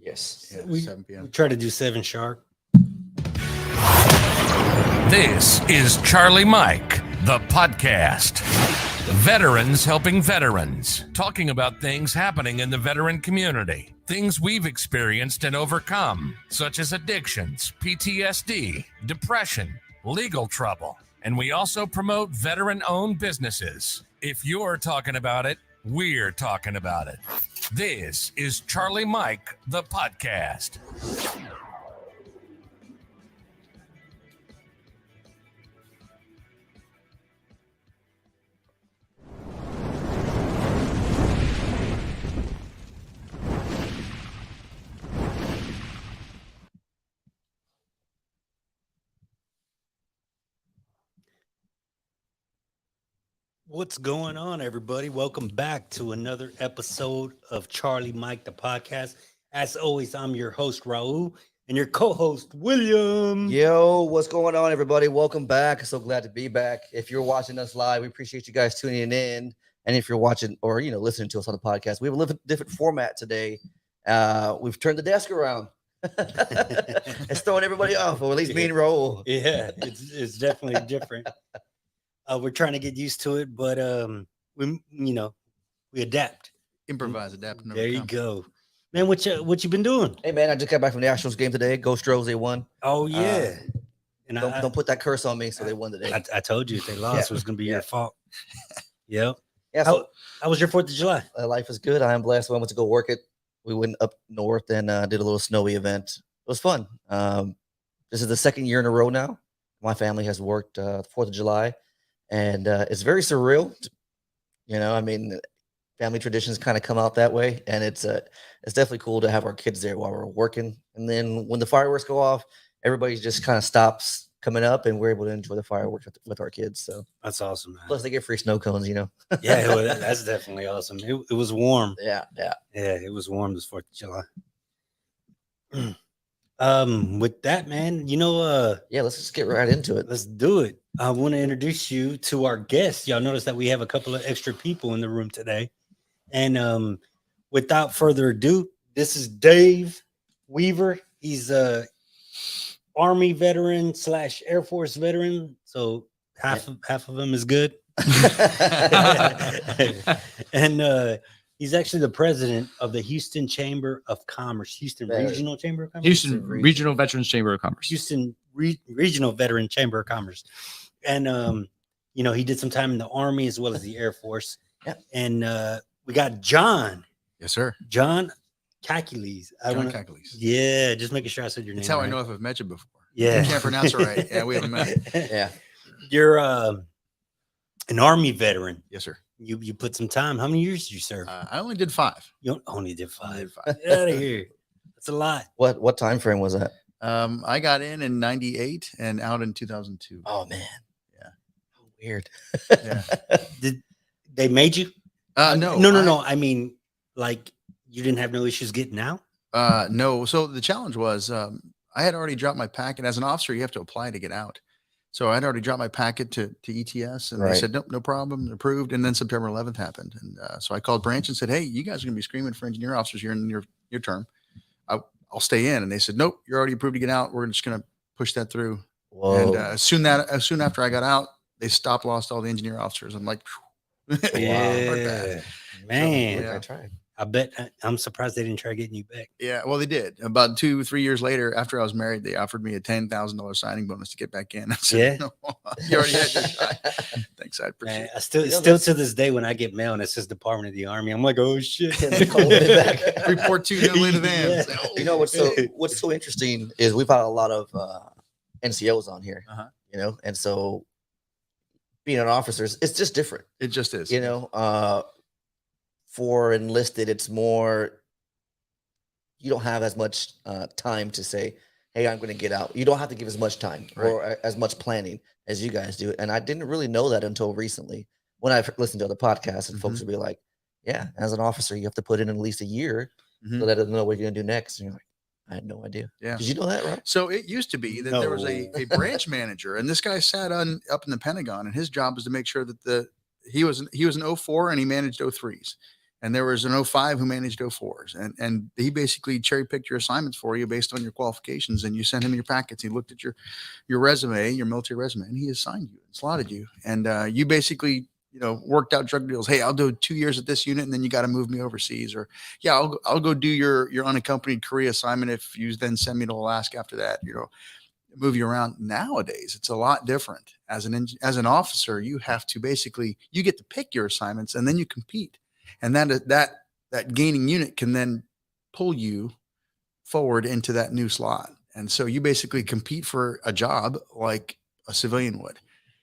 Yes. Yeah, we, 7 p.m. we try to do 7 sharp. This is Charlie Mike, the podcast. Veterans helping veterans, talking about things happening in the veteran community, things we've experienced and overcome, such as addictions, PTSD, depression, legal trouble. And we also promote veteran-owned businesses. If you're talking about it, we're talking about it. This is Charlie Mike, the podcast. What's going on, everybody? Welcome back to another episode of Charlie Mike, the podcast. As always, I'm your host, Raul, and your co-host, William. Yo, what's going on, everybody? Welcome back. So glad to be back. If you're watching us live, we appreciate you guys tuning in. And if you're watching or listening to us on the podcast, we have a little different format today. We've turned the desk around. It's throwing everybody off, or at least me and Raul. Yeah, it's definitely different. We're trying to get used to it, but we adapt. Improvise, adapt, and There you overcome. go, man. What you been doing? Hey, man, I just got back from the Astros game today. Go Stros, they won. Oh yeah, and Don't put that curse on me. So they won today. I told you if they lost, it was going to be your fault. Yep. Yeah, so How was your 4th of July? life is good. I am blessed. I went to go work it. We went up north and did a little snowy event. It was fun. This is the second year in a row now. My family has worked 4th of July. And it's very surreal. Family traditions kind of come out that way. And it's definitely cool to have our kids there while we're working. And then when the fireworks go off, everybody just kind of stops coming up and we're able to enjoy the fireworks with our kids. So That's awesome, man. plus they get free snow cones, Yeah, that's definitely awesome. It was warm. Yeah. Yeah, it was warm this 4th of July. With that, man, Yeah, let's just get right into it. let's do it. I want to introduce you to our guests. Y'all notice that we have a couple of extra people in the room today. And without further ado, this is Dave Weaver. He's a Army veteran / Air Force veteran. So half of him is good. And he's actually the president of the Houston Chamber of Commerce, Houston Regional Chamber of Commerce. Houston Regional Veterans Chamber of Commerce. Houston Regional Veteran Chamber of Commerce. And he did some time in the Army as well as the Air Force. Yeah. And we got John Yes, sir. Cacules. John Cacules. Yeah, just making sure I said your name. That's how I right. know if I've met you before. Yeah. You can't pronounce it right. Yeah, we haven't met. Yeah. You're an Army veteran. Yes, sir. You put some time. How many years did you serve? I only did 5. You only did I 5. did 5. Get out of here. That's a lot. What time frame was that? I got in 98 and out in 2002. Oh man. Yeah. How weird. Yeah. Did they made you? No. No. I mean, like you didn't have no issues getting out. No. So the challenge was I had already dropped my packet. As an officer, you have to apply to get out. So I'd already dropped my packet to ETS, and Right. they said, nope, no problem, approved. And then September 11th happened. And so I called Branch and said, hey, you guys are going to be screaming for engineer officers here in your term. I'll stay in. And they said, nope, you're already approved to get out. We're just going to push that through. Whoa. And soon after I got out, they lost all the engineer officers. I'm like, Yeah, man. yeah. I tried. I bet I'm surprised they didn't try getting you back. Yeah, well, they did. About 2-3 years later, after I was married, they offered me a $10,000 signing bonus to get back in. I said, Yeah? no, you already had your shot. Thanks, I appreciate Man, it. I still to this day when I get mail and it says Department of the Army, I'm like, oh shit. Call me back. Report to no in advance. Yeah. Oh, You know what's so interesting is we've had a lot of NCOs on here, Uh-huh. and so being an officer, it's just different, It just is. For enlisted, it's more, you don't have as much time to say, hey, I'm going to get out. You don't have to give as much time or as much planning as you guys do. And I didn't really know that until recently when I've listened to other podcasts and folks would be like, yeah, as an officer, you have to put in at least a year Mhm. so that they know what you're going to do next. And you're like, I had no idea. Yeah. Did you know that, right? So it used to be that there was a branch manager, and this guy sat up in the Pentagon, and his job was to make sure that he was an 04 and he managed 03s. And there was an 05 who managed 04s. And he basically cherry picked your assignments for you based on your qualifications. And you sent him your packets. He looked at your resume, your military resume, and he assigned you and slotted you. And you basically, worked out drug deals. Hey, I'll do 2 years at this unit and then you got to move me overseas. Or yeah, I'll go do your unaccompanied Korea assignment if you then send me to Alaska after that, move you around. Nowadays, it's a lot different. As an officer, you have to basically, you get to pick your assignments and then you compete. And that gaining unit can then pull you forward into that new slot. And so you basically compete for a job like a civilian would.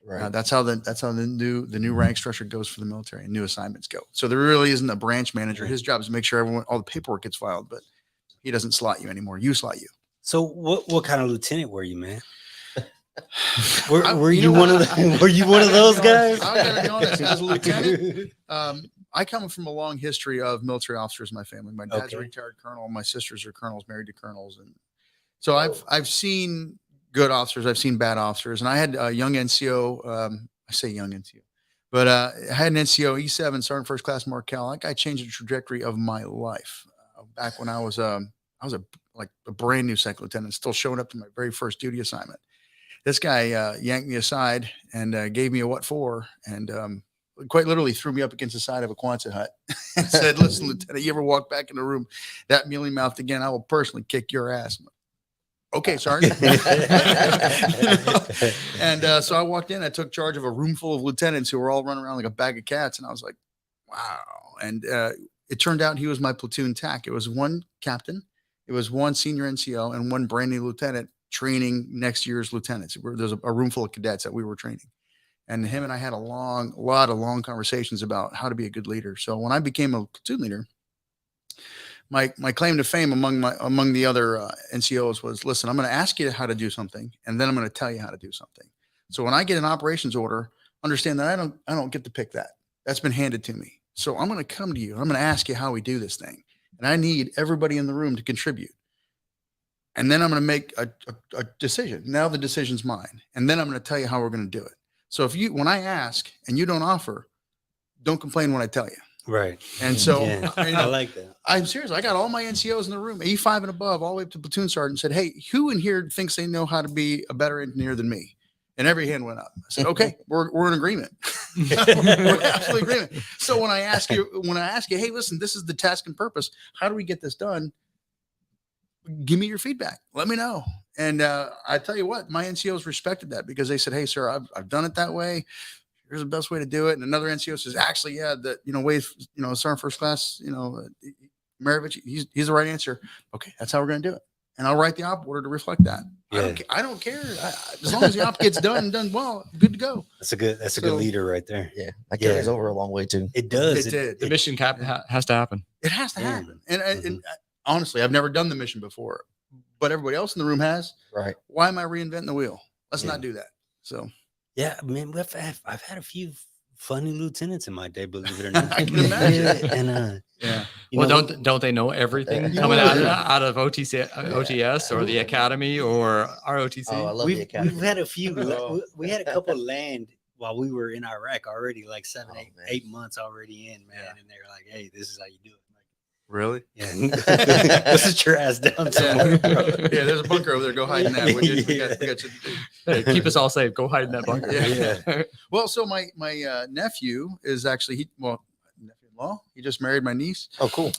Right. That's how the new rank structure goes for the military and new assignments go. So there really isn't a branch manager. His job is to make sure all the paperwork gets filed, but he doesn't slot you anymore. You slot you. So what kind of lieutenant were you, man? Were you one of those guys? I'm gonna be honest. As a lieutenant, I come from a long history of military officers in my family. My dad's a retired colonel. My sisters are colonels, married to colonels, and so I've seen good officers. I've seen bad officers, and I had a young NCO. I say young NCO, but I had an NCO E7 Sergeant First Class Markel. That guy changed the trajectory of my life. Back when I was a brand new second lieutenant, still showing up to my very first duty assignment. This guy yanked me aside and gave me a what for, and quite literally threw me up against the side of a Quonset hut and said, "Listen, Lieutenant, you ever walk back in the room that mealy mouthed again, I will personally kick your ass." I'm like, okay, Sergeant. And so I walked in. I took charge of a room full of lieutenants who were all running around like a bag of cats, and I was like, "Wow!" And it turned out he was my platoon TAC. It was one captain, it was one senior NCO, and one brand new lieutenant training next year's lieutenants. There's a room full of cadets that we were training. And him and I had a lot of long conversations about how to be a good leader. So when I became a platoon leader, my claim to fame among the other NCOs was, listen, I'm going to ask you how to do something, and then I'm going to tell you how to do something. So when I get an operations order, understand that I don't get to pick that. That's been handed to me. So I'm going to come to you. I'm going to ask you how we do this thing. And I need everybody in the room to contribute. And then I'm going to make a decision. Now the decision's mine. And then I'm going to tell you how we're going to do it. So when I ask and you don't offer, don't complain when I tell you. Right. And so I like that. I'm serious. I got all my NCOs in the room, E5 and above, all the way up to platoon sergeant, said, "Hey, who in here thinks they know how to be a better engineer than me?" And every hand went up. I said, "Okay, we're in agreement." We're absolutely agreement. So when I ask you, "Hey, listen, this is the task and purpose. How do we get this done?" Give me your feedback. Let me know. And I tell you what, my NCOs respected that because they said, "Hey, sir, I've done it that way. Here's the best way to do it." And another NCO says, "Actually, yeah, Sergeant First Class, Maravich, he's the right answer." Okay, that's how we're going to do it. And I'll write the op order to reflect that. Yeah. I don't care. As long as the op gets done well, good to go. That's a good leader right there. Yeah, that carries over a long way too. It does. The mission has to happen. It has to happen. And honestly, I've never done the mission before, but everybody else in the room has. Right. Why am I reinventing the wheel? Let's not do that. So. Yeah, man, I've had a few funny lieutenants in my day, believe it or not. I can imagine. And yeah. Well, don't they know everything coming out of OTS or the academy or ROTC? Oh, I love the academy. We've had a few. We had a couple land while we were in Iraq already, like 8 months already in, man. Yeah. And they were like, "Hey, this is how you do it." Really? Yeah. Let's sit your ass down somewhere. Yeah, there's a bunker over there. Go hide in that. We got you. Hey, keep us all safe. Go hide in that bunker. Yeah. Well, so my nephew is actually nephew-in-law. He just married my niece. Oh, cool.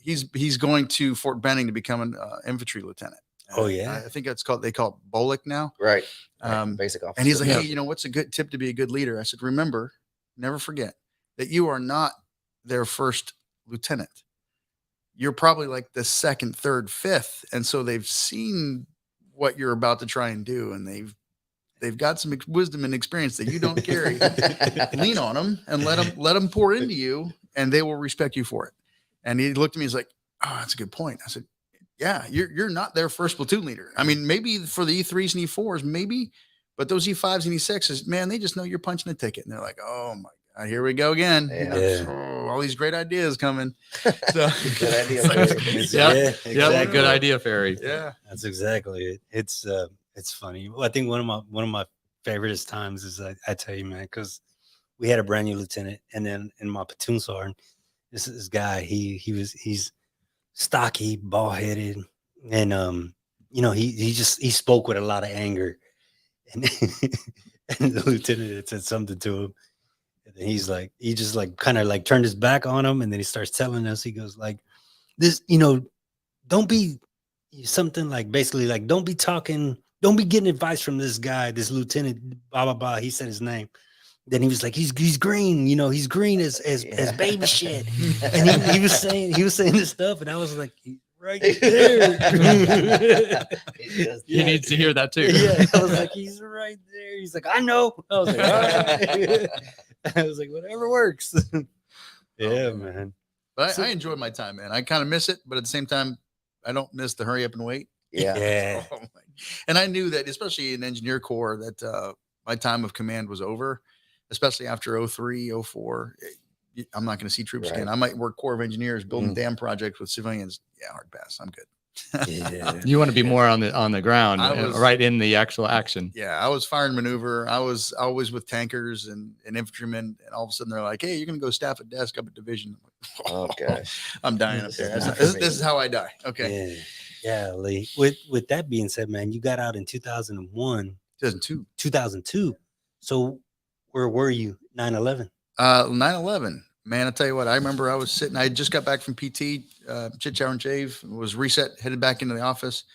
He's going to Fort Benning to become an infantry lieutenant. Oh yeah. I think they call it BOLIC now. Right. Basic officer. And he's like, "Hey, what's a good tip to be a good leader?" I said, "Remember, never forget that you are not their first lieutenant. You're probably like the second, third, fifth. And so they've seen what you're about to try and do. And they've got some wisdom and experience that you don't carry. Lean on them and let them pour into you, and they will respect you for it." And he looked at me, he's like, "Oh, that's a good point." I said, "Yeah, you're not their first platoon leader. I mean, maybe for the E3s and E4s, maybe, but those E5s and E6s, man, they just know you're punching a ticket." And they're like, "Oh my God, here we go again." Yeah. All these great ideas coming. So Good idea. Yeah, exactly. Good idea, Ferry. Yeah, that's exactly it. It's funny. Well, I think one of my favorite times is I tell you, man, because we had a brand new lieutenant, and then in my platoon sergeant, This guy, he's stocky, bald headed, and he spoke with a lot of anger, and and the lieutenant had said something to him, and then he just like kind of like turned his back on him, and then he starts telling us, he goes like, this, don't be something like basically like don't be getting advice from this guy, this lieutenant, blah blah blah. He said his name. Then he was like, he's green, he's green as baby shit. And he was saying this stuff, and I was like, he's right there. He needs to hear that too. Yeah, I was like, he's right there. He's like, I know. I was like, all right. I was like, whatever works. Yeah, man. But I enjoyed my time, man. I kind of miss it, but at the same time, I don't miss the hurry up and wait. Yeah. Oh my. And I knew that, especially in Engineer Corps, that my time of command was over, especially after 03, 04. I'm not going to see troops again. I might work Corps of Engineers building dam projects with civilians. Yeah, hard pass. I'm good. Yeah. You want to be more on the ground, I was- right in the actual action. Yeah, I was fire and maneuver. I was always with tankers and infantrymen, and all of a sudden they're like, "Hey, you're going to go staff a desk up at division." I'm Oh like, gosh. I'm dying up This there. is not This for is me. how I die. Okay. Yeah. Yeah, Lee. With that being said, man, you got out in 2001, 2002. So where were you? 9/11. 9/11. Man, I tell you what, I remember I was sitting, I just got back from PT, chit shower and shave, was reset, headed back into the office.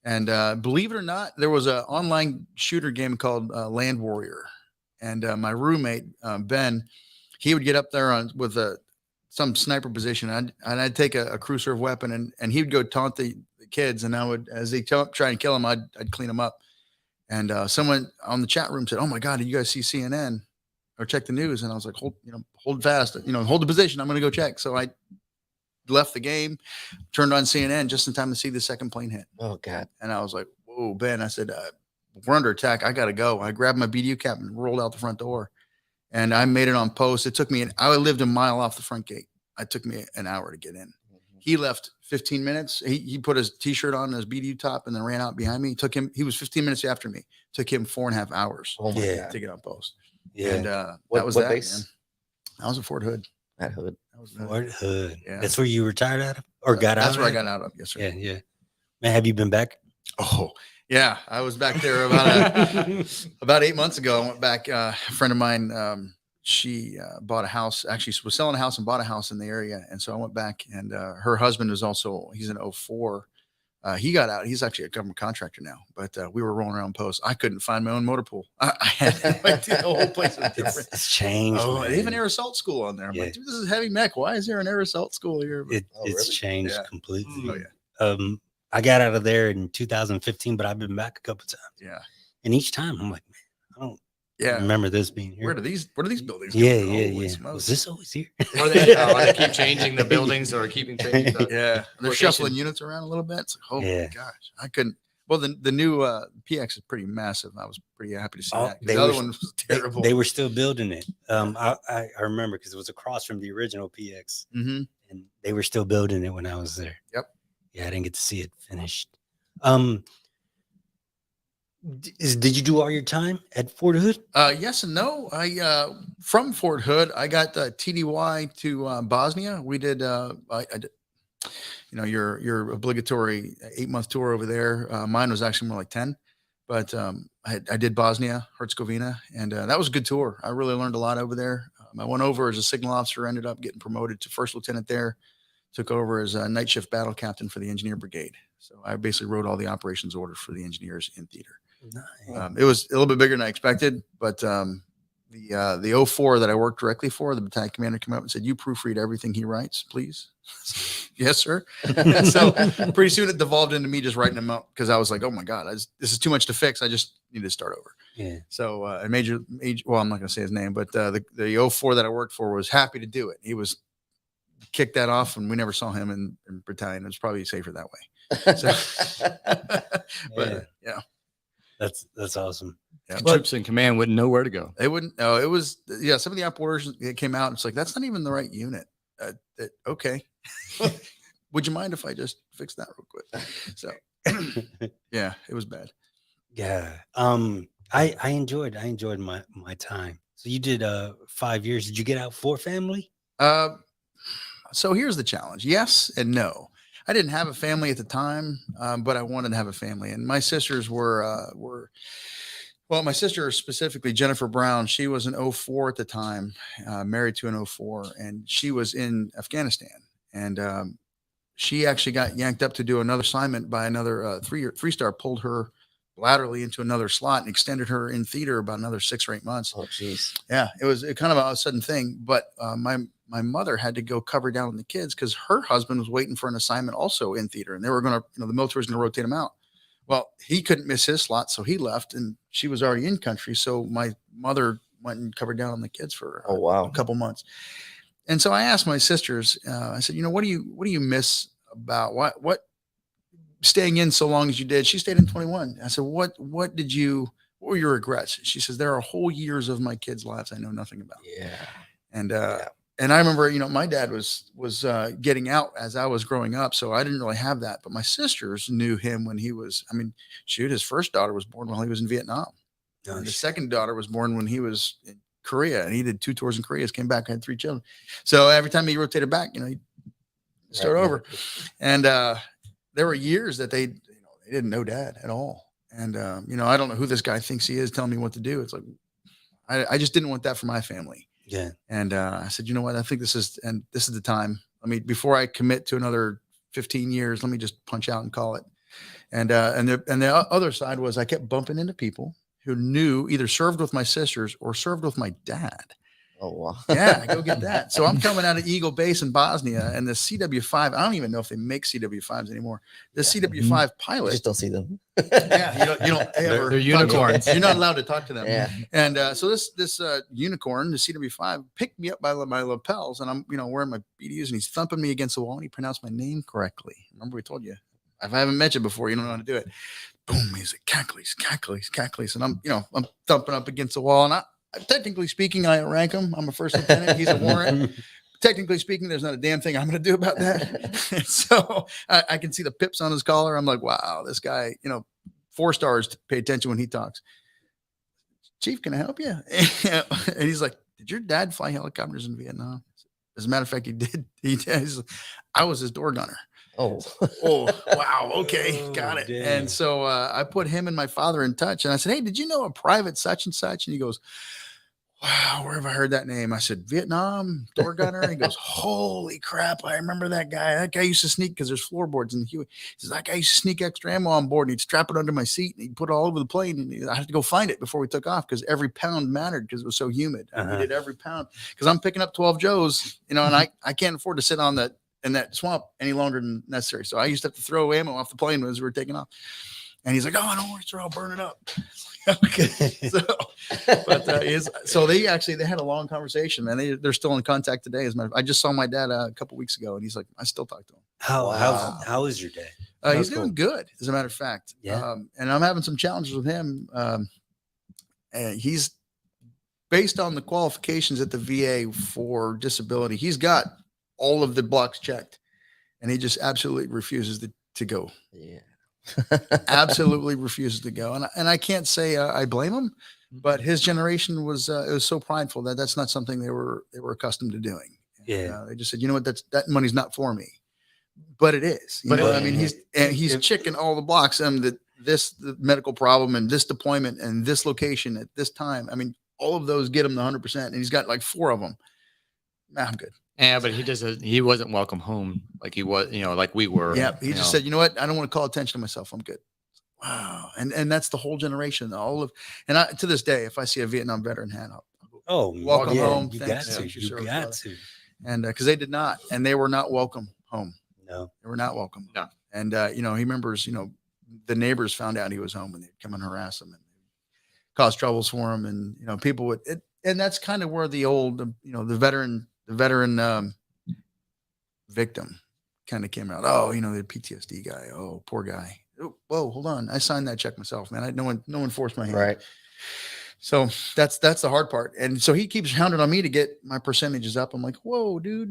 And believe it or not, there was an online shooter game called Land Warrior. And my roommate, Ben, he would get up there with some sniper position, and I'd take a crew serve weapon, and he would go taunt the kids. And I would, as they try and kill them, I'd clean them up. And someone on the chat room said, "Oh my God, did you guys see CNN or check the news?" And I was like, hold fast, hold the position. I'm going to go check. So I left the game, turned on CNN just in time to see the second plane hit. Oh God. And I was like, "Whoa, Ben," I said, "we're under attack. I got to go." I grabbed my BDU cap and rolled out the front door, and I made it on post. It took me, I lived a mile off the front gate. It took me an hour to get in. He left 15 minutes. He put his t-shirt on, his BDU top, and then ran out behind me. He was 15 minutes after me. Took him 4.5 hours Oh my Yeah. God. to get on post. Yeah. And What- that was what that, base? man. I was at Fort Hood. That hood. That was Fort Hood. Yeah. That's where you retired out of, or got out? That's where I of? got out of. Yes, sir. Yeah, yeah. Man, have you been back? Oh, yeah. I was back there about 8 months ago. I went back. A friend of mine, she bought a house. Actually, she was selling a house and bought a house in the area. And so I went back, and her husband is also, he's in 04. He got out. He's actually a government contractor now, but we were rolling around posts. I couldn't find my own motor pool. I had no idea. The whole place was different. It's changed. Oh, man. they have an air assault school on there. I'm Yeah. like, dude, this is heavy mech. Why is there an air assault school here? But, It's really? changed Yeah. completely. oh, yeah. I got out of there in 2015, but I've been back a couple times. Yeah. And each time I'm like, man, I don't Yeah. remember this being here. Where do these buildings come Yeah, from? yeah, Holy yeah. smokes. Was this always here? Or they keep changing the buildings or keeping changing the Yeah. They're location. shuffling units around a little bit. It's like, oh Yeah. my gosh. I couldn't. Well, the new PX is pretty massive. I was pretty happy to see Oh, that. 'Cause they The other were- one was They, terrible. they were still building it. I remember because it was across from the original PX, Mm-hmm. and they were still building it when I was there. Yep. Yeah, I didn't get to see it finished. Did you do all your time at Fort Hood? Yes and no. I from Fort Hood, I got TDY to Bosnia. We did, I did, your obligatory 8-month tour over there. Mine was actually more like 10, but I did Bosnia, Herzegovina, and that was a good tour. I really learned a lot over there. I went over as a signal officer, ended up getting promoted to first lieutenant there. Took over as a night shift battle captain for the engineer brigade. So I basically wrote all the operations orders for the engineers in theater. Nice. It was a little bit bigger than I expected, but the 04 that I worked directly for, the battalion commander came up and said, "You proofread everything he writes, please." Yes, sir. So pretty soon it devolved into me just writing them up because I was like, "Oh my God, this is too much to fix. I just need to start over." Yeah. So a major, well, I'm not going to say his name, but the 04 that I worked for was happy to do it. He was kicked that off, and we never saw him in battalion. It was probably safer that way. So, but yeah. That's awesome. Yeah. The troops in command wouldn't know where to go. They wouldn't. No, it was, yeah. Some of the op orders that came out, it's like, that's not even the right unit. Okay. Would you mind if I just fix that real quick? So, yeah, it was bad. Yeah. I enjoyed my time. So you did 5 years. Did you get out for family? So here's the challenge. Yes and no. I didn't have a family at the time, but I wanted to have a family. And my sisters were well, my sister specifically, Jennifer Brown, she was an 04 at the time, married to an 04, and she was in Afghanistan. And she actually got yanked up to do another assignment by another three-star, pulled her laterally into another slot and extended her in theater about another 6 or 8 months. Oh, geez. Yeah, it was kind of a sudden thing. But my mother had to go cover down on the kids because her husband was waiting for an assignment also in theater, and they were going to, the military was going to rotate him out. Well, he couldn't miss his slot, so he left, and she was already in country. So my mother went and covered down on the kids for Oh, wow. a couple months. And so I asked my sisters, I said, what do you miss about what staying in so long as you did? She stayed in 21. I said, what were your regrets? She says, there are whole years of my kids' lives I know nothing about. Yeah. And Yeah. and I remember, my dad was getting out as I was growing up, so I didn't really have that. But my sisters knew him when he was. I mean, shoot, his first daughter was born while he was in Vietnam. Oh, And the shit. second daughter was born when he was in Korea, and he did 2 tours in Korea. Came back, had 3 children. So every time he rotated back, he'd start Right. over. And there were years that they didn't know dad at all. And I don't know who this guy thinks he is telling me what to do. It's like I just didn't want that for my family. Yeah. And I said, you know what? I think this is the time. I mean, before I commit to another 15 years, let me just punch out and call it. And the other side was I kept bumping into people who knew either served with my sisters or served with my dad. Oh, wow. Yeah, go get that. So I'm coming out of Eagle Base in Bosnia, and the CW5. I don't even know if they make CW5s anymore. The CW5 You pilot. just don't see them. Yeah, you don't ever. They're unicorns. You're not allowed to talk to them. Yeah. And so this unicorn, the CW5, picked me up by my lapels, and I'm wearing my BDUs, and he's thumping me against the wall, and he pronounced my name correctly. Remember we told you, if I haven't mentioned before, you don't know how to do it. Boom, he's like Cackles, and I'm thumping up against the wall, and technically speaking, I rank him. I'm a first lieutenant. He's a warrant. Technically speaking, there's not a damn thing I'm going to do about that. So I can see the pips on his collar. I'm like, wow, this guy, 4 stars to pay attention when he talks. Chief, can I help you? And he's like, did your dad fly helicopters in Vietnam? As a matter of fact, he did. I was his door gunner. Oh. Oh, wow. Okay. Oh, Got it. damn. And so I put him and my father in touch, and I said, hey, did you know a private such and such? And he goes, wow, where have I heard that name? I said, Vietnam, door gunner. And he goes, holy crap, I remember that guy. That guy used to sneak because there's floorboards in the Huey. He says, that guy used to sneak extra ammo on board, and he'd strap it under my seat, and he'd put it all over the plane. And I had to go find it before we took off because every pound mattered because it was so humid. And we did every pound because I'm picking up 12 Joes, and I can't afford to sit on in that swamp any longer than necessary. So I used to have to throw ammo off the plane as we were taking off. And he's like, oh, don't worry, sir, I'll burn it up. Okay. So they had a long conversation, man. They're still in contact today. As a matter of fact, I just saw my dad a couple weeks ago, and he's like, I still talk to him. How is your day? He's doing good, as a matter of fact. Yeah. And I'm having some challenges with him. And he's based on the qualifications at the VA for disability. He's got all of the blocks checked, and he just absolutely refuses to go. Yeah. Absolutely refuses to go. And I can't say I blame him, but his generation was so prideful that that's not something they were accustomed to doing. Yeah. They just said, you know what, that money's not for me, but it is. But I mean, he's checking all the blocks. The medical problem and this deployment and this location at this time. I mean, all of those get him the 100%, and he's got like 4 of them. Nah, I'm good. Yeah, but he wasn't welcome home like he was, like we were. Yeah, he just said, you know what? I don't want to call attention to myself. I'm good. Wow. And that's the whole generation. To this day, if I see a Vietnam veteran hat, Oh, welcome home. You Thanks. got to. Thanks for You service, got brother. to. and because they did not, and they were not welcome home. No. They were not welcome. No. And he remembers, the neighbors found out he was home, and they'd come and harass him and cause troubles for him, and people would. And that's kind of where the old, the veteran victim kind of came out. Oh, the PTSD guy. Oh, poor guy. Oh, whoa, hold on. I signed that check myself, man. No one forced my hand. Right. So that's the hard part. And so he keeps hounding on me to get my percentages up. I'm like, whoa, dude.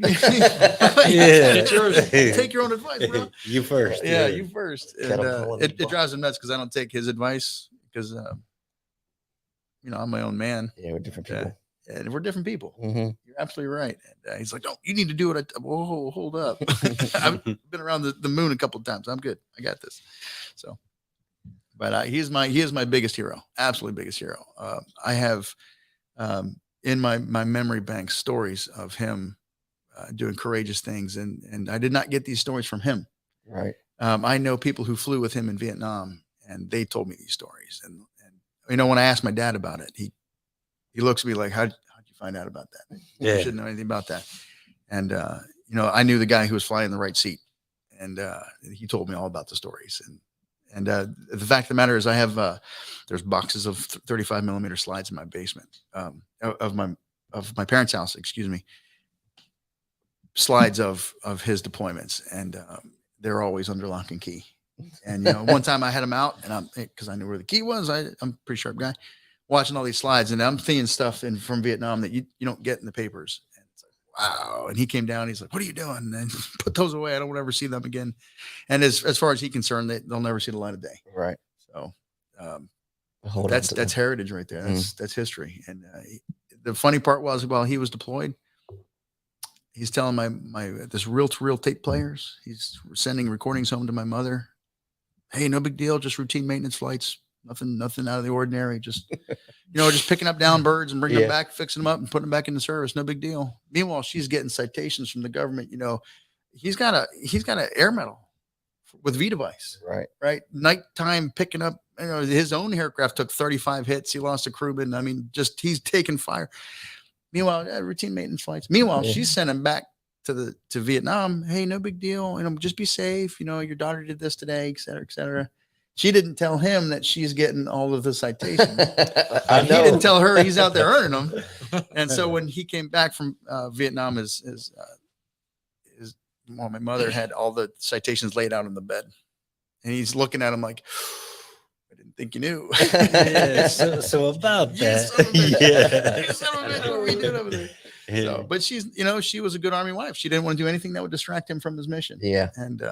Yeah. Take your own advice, bro. You first. Yeah, you first. And Gotta pull in the it drives him nuts because I don't take his advice because I'm my own man. Yeah, we're different Yeah. people. and we're different people. Mhm. You're absolutely right. And he's like, "Oh, you need to do it." Whoa, hold up. I've been around the moon a couple of times. I'm good. I got this. So, but he is my biggest hero. Absolutely biggest hero. I have in my memory bank stories of him doing courageous things, and I did not get these stories from him. Right. I know people who flew with him in Vietnam, and they told me these stories. And when I asked my dad about it, he looks at me like, how'd you find out about that? Yeah. You shouldn't know anything about that. And I knew the guy who was flying the right seat, and he told me all about the stories. And the fact of the matter is, I have there's boxes of 35 millimeter slides in my basement of my parents' house. Excuse me. Slides of his deployments, and they're always under lock and key. And one time I had them out, and because I knew where the key was. I'm a pretty sharp guy, watching all these slides, and I'm seeing stuff from Vietnam that you don't get in the papers. And it's like, wow. And he came down, he's like, "What are you doing?" And put those away. I don't want to ever see them again. And as far as he's concerned, they'll never see the light of day. Right. So Hold on that's to them. heritage right there. That's history. And the funny part was, while he was deployed, he's telling my this reel-to-reel tape players, he's sending recordings home to my mother. "Hey, no big deal, just routine maintenance flights, nothing out of the ordinary. Just just picking up down birds and bringing them back, fixing them up and putting them back into service. No big deal." Meanwhile, she's getting citations from the government. He's got an air medal with V device. Right. Nighttime picking up. His own aircraft took 35 hits. He lost a crewman. I mean, he's taking fire. Meanwhile, routine maintenance flights. Meanwhile, she's sending back to Vietnam. "Hey, no big deal. Just be safe. Your daughter did this today, et cetera, et cetera." She didn't tell him that she's getting all of the citations. I He know. didn't tell her he's out there earning them. And so when he came back from Vietnam, my mother had all the citations laid out on the bed, and he's looking at him like, "I didn't think you knew." Yeah, so about that. You son of a bitch, what we did over there. So, but she was a good Army wife. She didn't want to do anything that would distract him from his mission. Yeah. And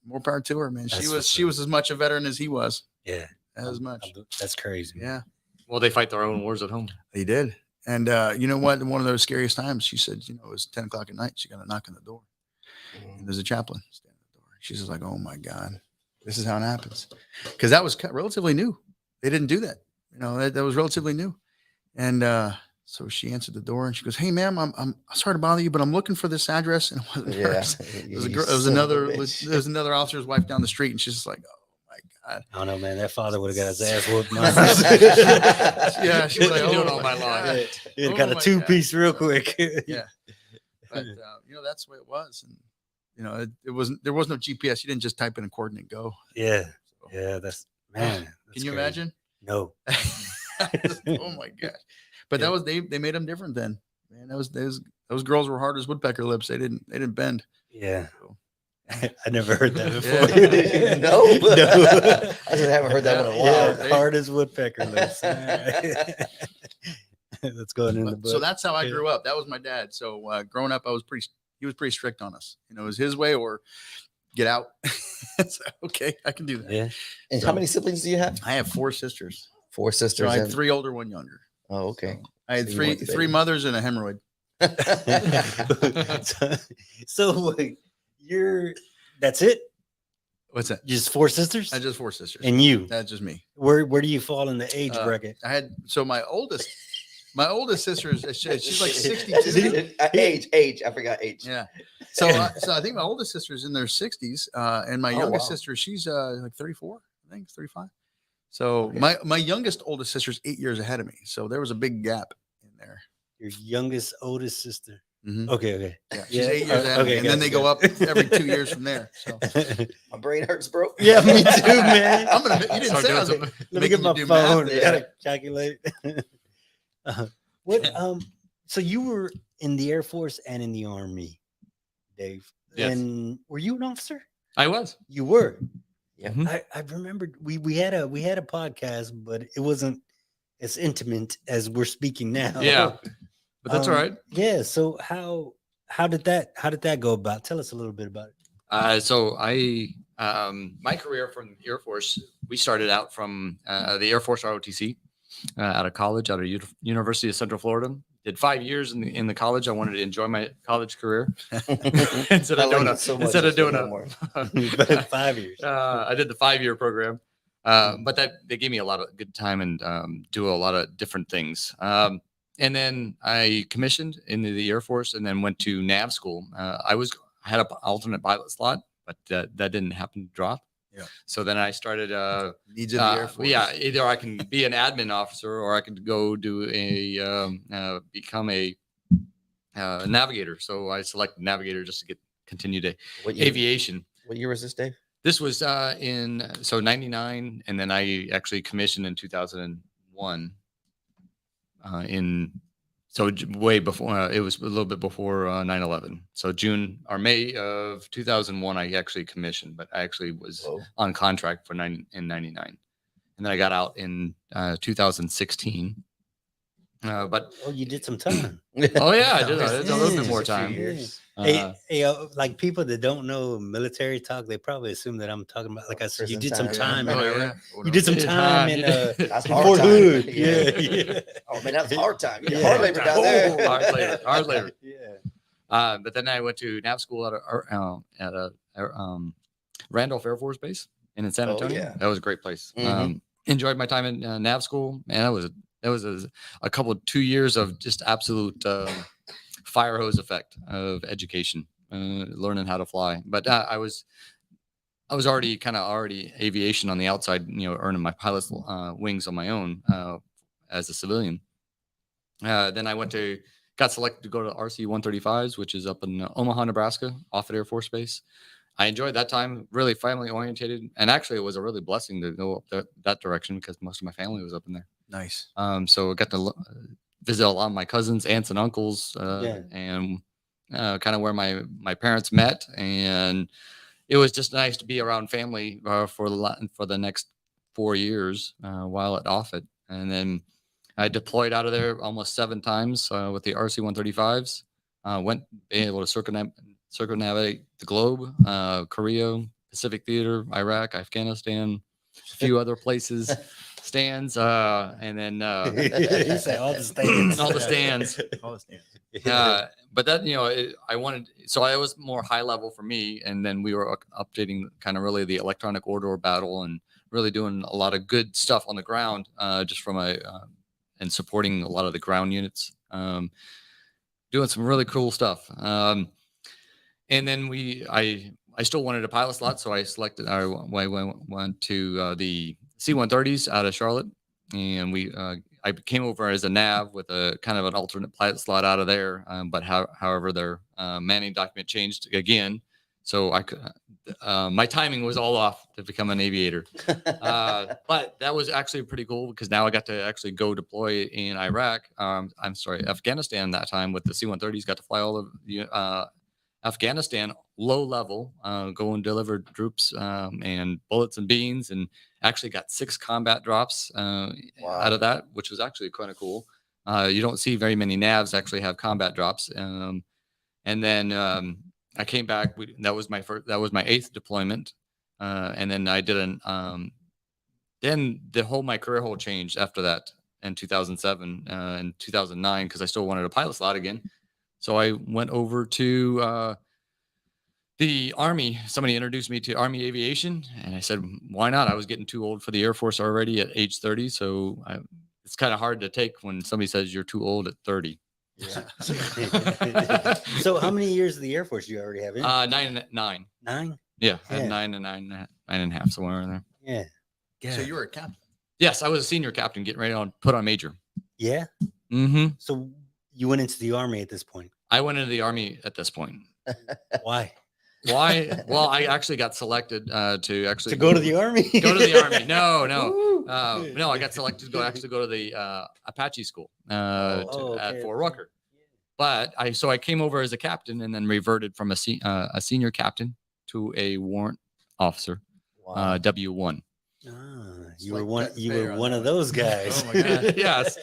more power to her, man. That's She was as much a veteran as he was. Yeah. As much. That's crazy. Yeah, Well, they fight their own wars at home. he did. And you know what? One of those scariest times, she said, it was 10 o'clock at night. She got a knock on the door. And there's a chaplain standing at the door. She's like, "Oh my God, this is how it happens." Because that was relatively new. They didn't do that. That was relatively new. And so she answered the door, and she goes, "Hey, ma'am, I'm sorry to bother you, but I'm looking for this address." And it wasn't hers. It was a girl. It was another officer's wife down the street, and she's just like, "Oh my God." I don't know, man. That father would have got his ass whooped. Yeah, she was like, Doing "Oh all my God." life. It Oh got my a two-piece real quick. Yeah. But that's the way it was. And there was no GPS. You didn't just type in a coordinate, go. Yeah. So, Yeah. That's man. can you imagine? No. Oh my gosh. But that was they made them different then. Man, those girls were hard as woodpecker lips. They didn't bend. Yeah. So, I never heard that before. Yeah. No? No. I just haven't heard that one in a while. Yeah, hard as woodpecker lips. All right. Let's go in the book. So that's how I grew up. That was my dad. So growing up, he was pretty strict on us. It was his way or get out. So, okay, I can do that. Yeah. And how many siblings do you have? I have 4 sisters. 4 So sisters. I had and- 3 older, 1 younger. Oh, okay. I had So you three weren't the three baby. mothers and a hemorrhoid. so wait, that's it? What's that? Just 4 sisters? I had just 4 sisters. And you? That's just me. Where do you fall in the age bracket? I had my oldest sister is she's like 62. Age. I forgot age. Yeah. So I think my oldest sister's in their 60s, and my Oh, youngest wow. sister, she's like 34, I think, 35. So my youngest oldest sister's 8 years ahead of me. So there was a big gap in there. Your youngest, oldest sister. Mhm. Okay. Yeah, she's Yeah, 8 years ahead of me, okay, and then they go up every 2 years from there. So My brain hurts, bro. Yeah, me too, man. I'm gonna. You didn't Start say I doing was some- Let me making get you my do math phone. there. Gotta calculate. What? So you were in the Air Force and in the Army, Dave. Yes. And were you an officer? I was. You were. Yeah. Mhm. I remembered we had a podcast, but it wasn't as intimate as we're speaking now. Yeah. But that's all right. Yeah. So how did that go about? Tell us a little bit about it. So I, my career from the Air Force, we started out from the Air Force ROTC out of college, out of University of Central Florida. did 5 years in the college. I wanted to enjoy my college career instead I of like doing it so much, instead of it's doing one more. 5 years. I did the 5-year program, but they gave me a lot of good time and do a lot of different things. And then I commissioned into the Air Force and then went to NAV school. I had an alternate pilot slot, but that didn't happen to drop. Yeah. So then I started. Needs of the Air Force. Yeah, either I can be an admin officer or I could go do become a navigator. So I selected navigator just to continue to What year, aviation. what year was this, Dave? This was in 99, and then I actually commissioned in 2001. Way before it was a little bit before 9/11. So June or May of 2001, I actually commissioned, but I actually was Whoa. on contract in 99, and then I got out in 2016. But Oh, you did some time. oh yeah, I did Yeah. a little bit more Just a few time. years. Like people that don't know military talk, they probably assume that I'm talking about. Like I said, you Prison did some time. time. Oh, in, yeah. You did some Yeah, time you in did. That's in hard Fort time. Hood. Yeah. Yeah. Oh man, that's hard time. You did Yeah. hard labor down there. Oh, hard labor. Yeah. But then I went to NAV school at Randolph Air Force Base in San Oh, Antonio. yeah. That was a great place. Mhm. Enjoyed my time in NAV school, and that was a couple 2 years of just absolute fire hose effect of education, learning how to fly. But I was already aviation on the outside, earning my pilot's wings on my own as a civilian. Then I got selected to go to RC 135s, which is up in Omaha, Nebraska, Offutt Air Force Base. I enjoyed that time, really family orientated. And actually, it was a really blessing to go up that direction because most of my family was up in there. Nice. So I got to visit a lot of my cousins, aunts, and uncles, and kind of where my parents met. And it was just nice to be around family for the next 4 years while at Offutt. And then I deployed out of there almost 7 times with the RC 135s. Being able to circumnavigate the globe, Korea, Pacific Theater, Iraq, Afghanistan, a few other places, stands, and then You say all the stands. all the stands. All the stands. But that, I wanted, so I was more high level for me. And then we were updating kind of really the electronic order battle and really doing a lot of good stuff on the ground, just from and supporting a lot of the ground units, doing some really cool stuff. And then I still wanted a pilot slot, so I went to the C-130s out of Charlotte, and I came over as a nav with a kind of an alternate pilot slot out of there. But however, their Manning document changed again, so I could. My timing was all off to become an aviator, but that was actually pretty cool because now I got to actually go deploy in Iraq. Afghanistan that time with the C-130s. Got to fly all of the Afghanistan low level, go and deliver troops and bullets and beans, and actually got 6 combat drops out of that, which was actually kind of cool. You don't see very many NAVs actually have combat drops. And then I came back. That was my 8th deployment, and then I did then my career whole changed after that in 2007 and 2009 because I still wanted a pilot slot again. So I went over to the Army. Somebody introduced me to Army aviation, and I said, why not? I was getting too old for the Air Force already at age 30. So it's kind of hard to take when somebody says you're too old at 30. Yeah. So how many years of the Air Force do you already have in? 9. 9? Yeah, I had Yeah. 9 and a half, somewhere in there. Yeah. So you were a captain. Yes, I was a senior captain getting ready to put on major. Yeah. Mm-hmm. So you went into the Army at this point. I went into the Army at this point. Why? Why? Well, I actually got selected to actually To go to the Army? go to the Army. No. Woo. No, I got selected to go to the Apache school at Fort Rucker. But I came over as a captain and then reverted from a senior captain to a warrant officer, Wow. W1. You like were one. Pat You Fair were on one that of one. those guys. Oh my God. Yes.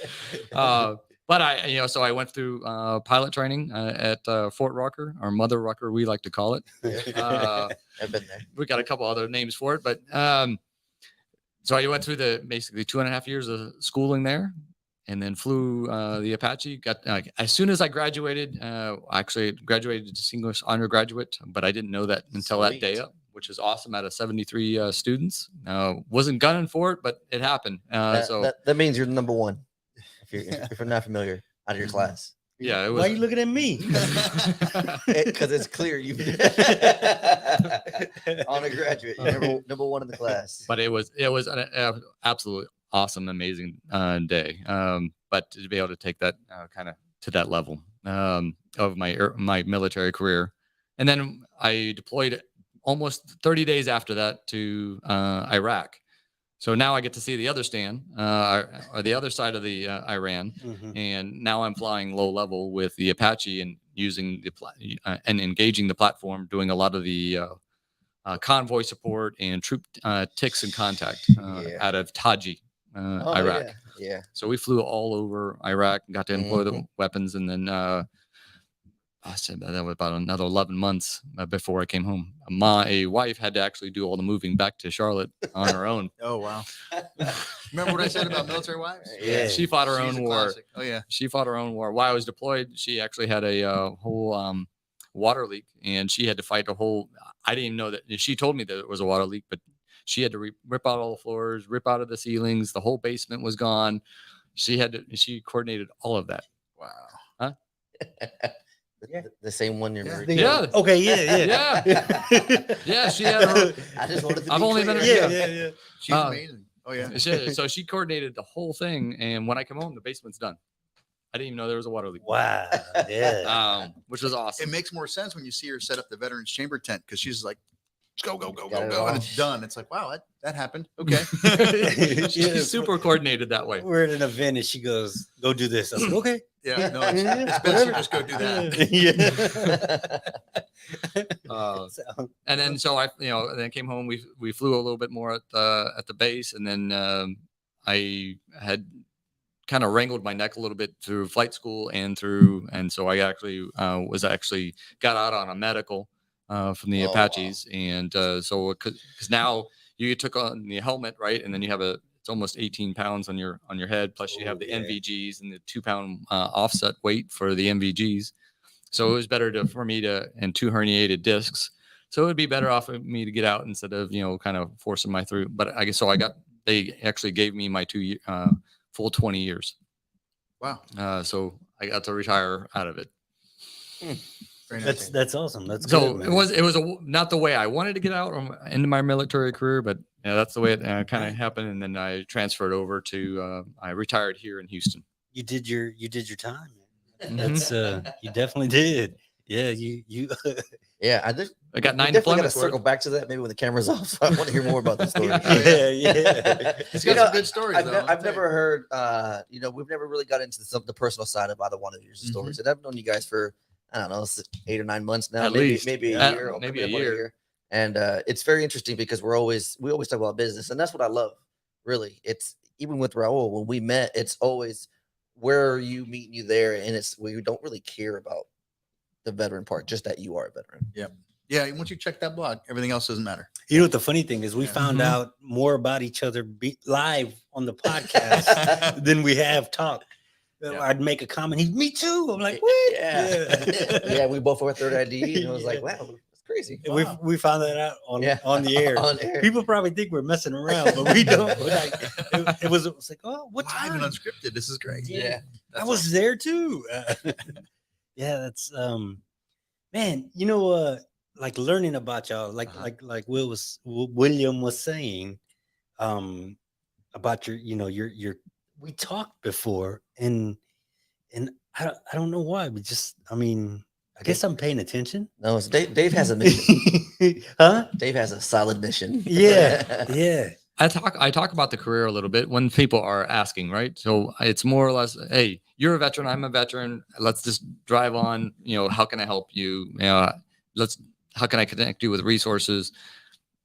But so I went through pilot training at Fort Rucker, or Mother Rucker, we like to call it. I've been there. We got a couple other names for it, but so I went through basically 2.5 years of schooling there, and then flew the Apache. Got as soon as I graduated, actually graduated distinguished undergraduate, but I didn't know that until that day Sweet. up, which is awesome. Out of 73 students, wasn't gunning for it, but it happened. That means you're number one. Yeah. If you're not familiar, out of your class, yeah, it Why was. are you looking at me? because it's clear you on a graduate, you're number one in the class. But it was an absolute awesome, amazing day. But to be able to take that kind of to that level of my military career, and then I deployed almost 30 days after that to Iraq. So now I get to see the other stand, or the other side of the Iran, Mhm. and now I'm flying low level with the Apache and using and engaging the platform, doing a lot of the convoy support and troop ticks and contact Yeah. out of Taji, Oh, Iraq. Yeah. So we flew all over Iraq and got to employ the Mhm. weapons, and then I said that was about another 11 months before I came home. My wife had to actually do all the moving back to Charlotte on her own. Oh wow! Remember what I said about military wives? Yeah. She fought her She's own a war. classic. Oh yeah. She fought her own war. While I was deployed, she actually had a whole water leak, and she had to fight a whole. I didn't even know that. She told me that it was a water leak, but she had to rip out all the floors, rip out of the ceilings. The whole basement was gone. She coordinated all of that. Wow. The same one you're The- married to. Yeah. Okay. Yeah. Yeah, she had her. I just wanted to I've be only been clear. a- Yeah. She's Uh, amazing. Oh yeah. So she coordinated the whole thing, and when I come home, the basement's done. I didn't even know there was a water leak. Wow. Yeah. Which was awesome. It makes more sense when you see her set up the veterans chamber tent because she's like, go, go, go, Got go, it go, all. and it's done. It's like, wow, that happened. Okay. Yeah. She's super coordinated that way. We're at an event and she goes, "Go do this." I was like, "Okay." Yeah. No, Yeah, it's best to just go do that. Yeah. So, And then so then I came home. We flew a little bit more at the base, and then I had kind of wrangled my neck a little bit through flight school and so I actually got out on a medical from the Oh, wow. Apaches, and so because now you took on the helmet, right, and then you have it's almost 18 pounds on your head, plus you have Oh, the yeah. NVGs and the 2-pound offset weight for the NVGs. So it was better for me and 2 herniated discs. So it would be better off of me to get out instead of kind of forcing my through. But they actually gave me my full 20 years. Wow. So I got to retire out of it. Very nice. that's awesome. That's So good, it was not the way I wanted to get out into my military career, but that's the way it kind of happened. And then I transferred over to I retired here in Houston. You did your time. Mhm. That's you definitely did. Yeah, you Yeah, I got we 9 definitely got to deployments. circle back to that maybe when the camera's off. I want to hear more about the story. yeah. He's You got know, some good stories. I've, though, ne- I'll I've tell you. never heard, we've never really got into the personal side of either one of your Mhm. stories. And I've known you guys for, I don't know, 8 or 9 months now, At maybe least. maybe a Yeah, year, or maybe coming a up on year. And it's very interesting because we always talk about business, and that's what I love. Really, it's even with Raul when we met, it's always where are you meeting you there, and we don't really care about the veteran part, just that you are a veteran. Yeah. Once you check that blog, everything else doesn't matter. You know what the funny thing is? We Yeah. found Mhm. out more about each other live on the podcast than we have talked. Yeah. I'd make a comment. He's me too. I'm like, what? Yeah, yeah. We both were third ID, and I was like, Yeah. wow, that's crazy. And we found that out on the air. On air. People probably think we're messing around, but we don't. We're like, it was like, oh, what Live and time? unscripted. This is great. Yeah. I was there too. Yeah, that's man. Like learning about y'all, like William was saying, about your. We talked before, and I don't know why, but I guess I'm paying attention. No, it's Dave has a mission. Huh? Dave has a solid mission. Yeah. I talk about the career a little bit when people are asking, right? So it's more or less, hey, you're a veteran, I'm a veteran. Let's just drive on. How can I help you? How can I connect you with resources?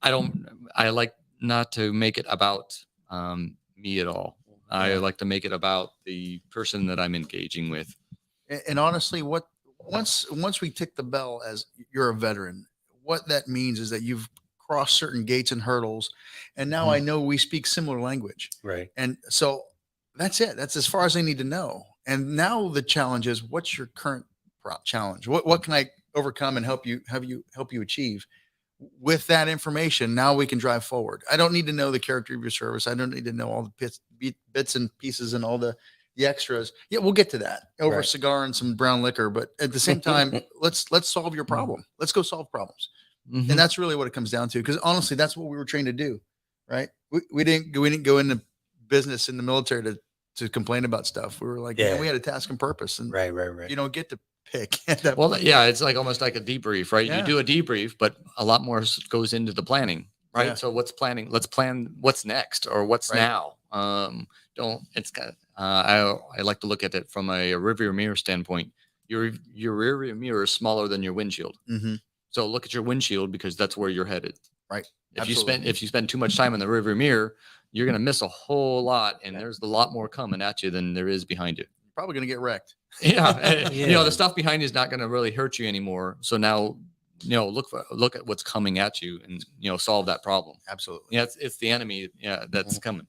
I like not to make it about me at all. I like to make it about the person that I'm engaging with. And honestly, once we tick the bell as you're a veteran, what that means is that you've crossed certain gates and hurdles, and now I know we speak similar language. Right. And so That's it. That's as far as I need to know. And now the challenge is, what's your current challenge? What can I overcome and help you achieve? With that information, now we can drive forward. I don't need to know the character of your service. I don't need to know all the bits and pieces and all the extras. Yeah, we'll get to that over a Right. cigar and some brown liquor. But at the same time, let's solve your problem. Let's go solve problems. Mhm. And that's really what it comes down to. Because honestly, that's what we were trained to do, right? We didn't go into business in the military to complain about stuff. We were like, Yeah. man, we had a task and purpose, and Right. you don't get to pick. At that Well, point. yeah, it's like almost like a debrief, right? Yeah. You do a debrief, but a lot more goes into the planning, right? Yeah. So what's planning? Let's plan what's next or what's Right. now. It's kind of, I like to look at it from a rear mirror standpoint. Your rear mirror is smaller than your windshield. Mhm. So look at your windshield because that's where you're headed. Right. If Absolutely. you spend too much time in the rear mirror, you're going to miss a whole lot, and there's a lot more coming at you than there is behind you. You're probably going to get wrecked. Yeah, you know, Yeah. the stuff behind you is not going to really hurt you anymore. So now, look at what's coming at you, and solve that problem. Absolutely. Yeah, it's the enemy. Yeah, that's coming.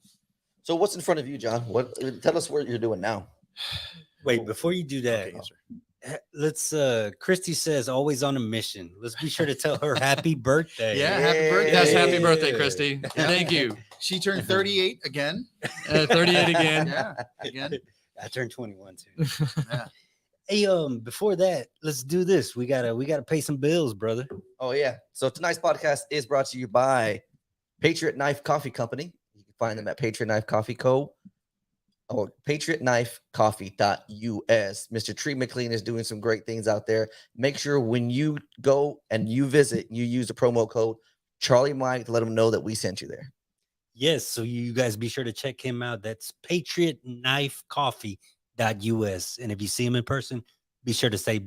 So what's in front of you, John? Tell us what you're doing now. Wait, before you do that, Okay, yes, sir. let's Christy says always on a mission. Let's be sure to tell her happy birthday. Yeah, happy birthday. Yes, happy Yeah. birthday, Christy. Thank you. She turned 38 again. 38 again. Yeah, again. I turned 21 too. Yeah. Hey, before that, let's do this. We gotta pay some bills, brother. Oh yeah. So tonight's podcast is brought to you by Patriot Knife Coffee Company. You can find them at Patriot Knife Coffee Co. or patriotknifecoffee.us. Mr. Tree McLean is doing some great things out there. Make sure when you go and you visit, you use the promo code Charlie Mike to let them know that we sent you there. Yes, so you guys be sure to check him out. That's patriotknifecoffee.us. And if you see him in person, be sure to say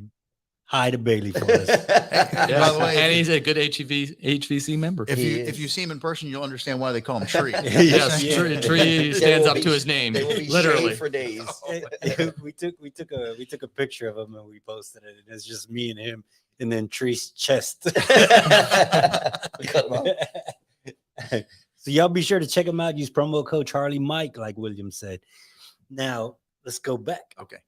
hi to Bailey for us. By the way, and he's a good HVC member. If He you is. see him in person, you'll understand why they call him Tree. Yes, Yeah. tree They stands will up be- to his name, They will be literally. shaved for days. we took a picture of him and we posted it. And it's just me and him, and then Tree's chest. Cut him off. So y'all be sure to check him out. Use promo code Charlie Mike, like William said. Now let's go back. Okay.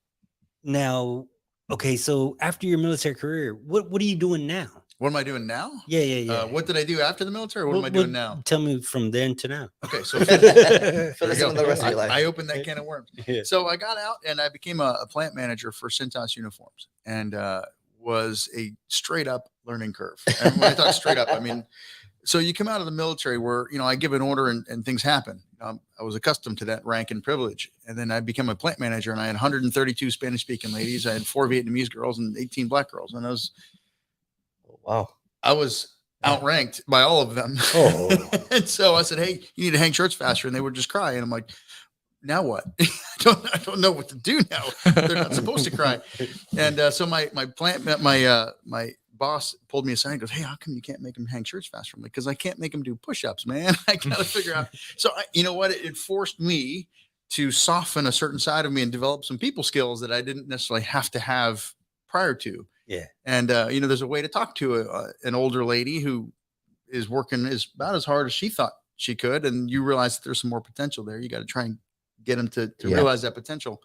Now, okay, so after your military career, what are you doing now? What am I doing now? Yeah. What did I do after the military? What am I doing now? Tell me from then to now. Okay, so Fill there us you in on the rest of I, your life. I opened that can of worms. Yeah. So I got out and I became a plant manager for Cintas Uniforms, and was a straight up learning curve. And when I talk straight up, I mean, so you come out of the military where, I give an order and things happen. I was accustomed to that rank and privilege. And then I became a plant manager, and I had 132 Spanish speaking ladies. I had 4 Vietnamese girls and 18 black girls. And Wow. I was outranked by all of them. Oh. And so I said, hey, you need to hang shirts faster. And they would just cry. And I'm like, now what? I don't know what to do now. They're not supposed to cry. And so my boss pulled me aside and goes, hey, how come you can't make them hang shirts faster? I'm like, because I can't make them do push-ups, man. I got to figure out. So you know what? It forced me to soften a certain side of me and develop some people skills that I didn't necessarily have to have prior to. Yeah. And, there's a way to talk to an older lady who is working about as hard as she thought she could. And you realize that there's some more potential there. You got to try and get them to Yeah. realize that potential.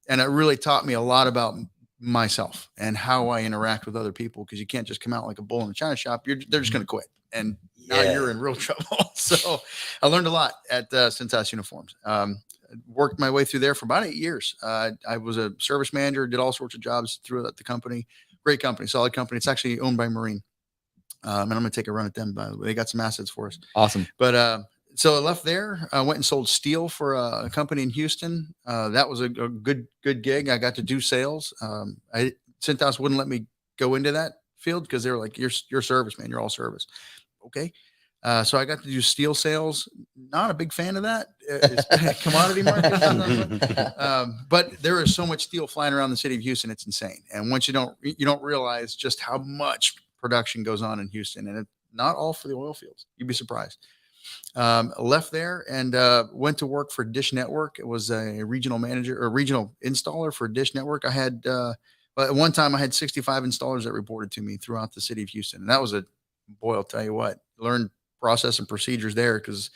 And it really taught me a lot about myself and how I interact with other people, because you can't just come out like a bull in a china shop. They're just going to quit. And now you're in real trouble. So I learned a lot at Cintas Uniforms. Worked my way through there for about 8 years. I was a service manager, did all sorts of jobs throughout the company. Great company, solid company. It's actually owned by Marine. And I'm going to take a run at them. By the way, they got some assets for us. Awesome. But so I left there. I went and sold steel for a company in Houston. That was a good gig. I got to do sales. Cintas wouldn't let me go into that field because they were like, "You're service, man. You're all service." Okay. So I got to do steel sales. Not a big fan of that. It's commodity market. But there is so much steel flying around the city of Houston. It's insane. And once you don't realize just how much production goes on in Houston, and it's not all for the oil fields. You'd be surprised. Left there and went to work for Dish Network. It was a regional manager or regional installer for Dish Network. I had, at one time I had 65 installers that reported to me throughout the city of Houston. And that was I'll tell you what, learned process and procedures there, because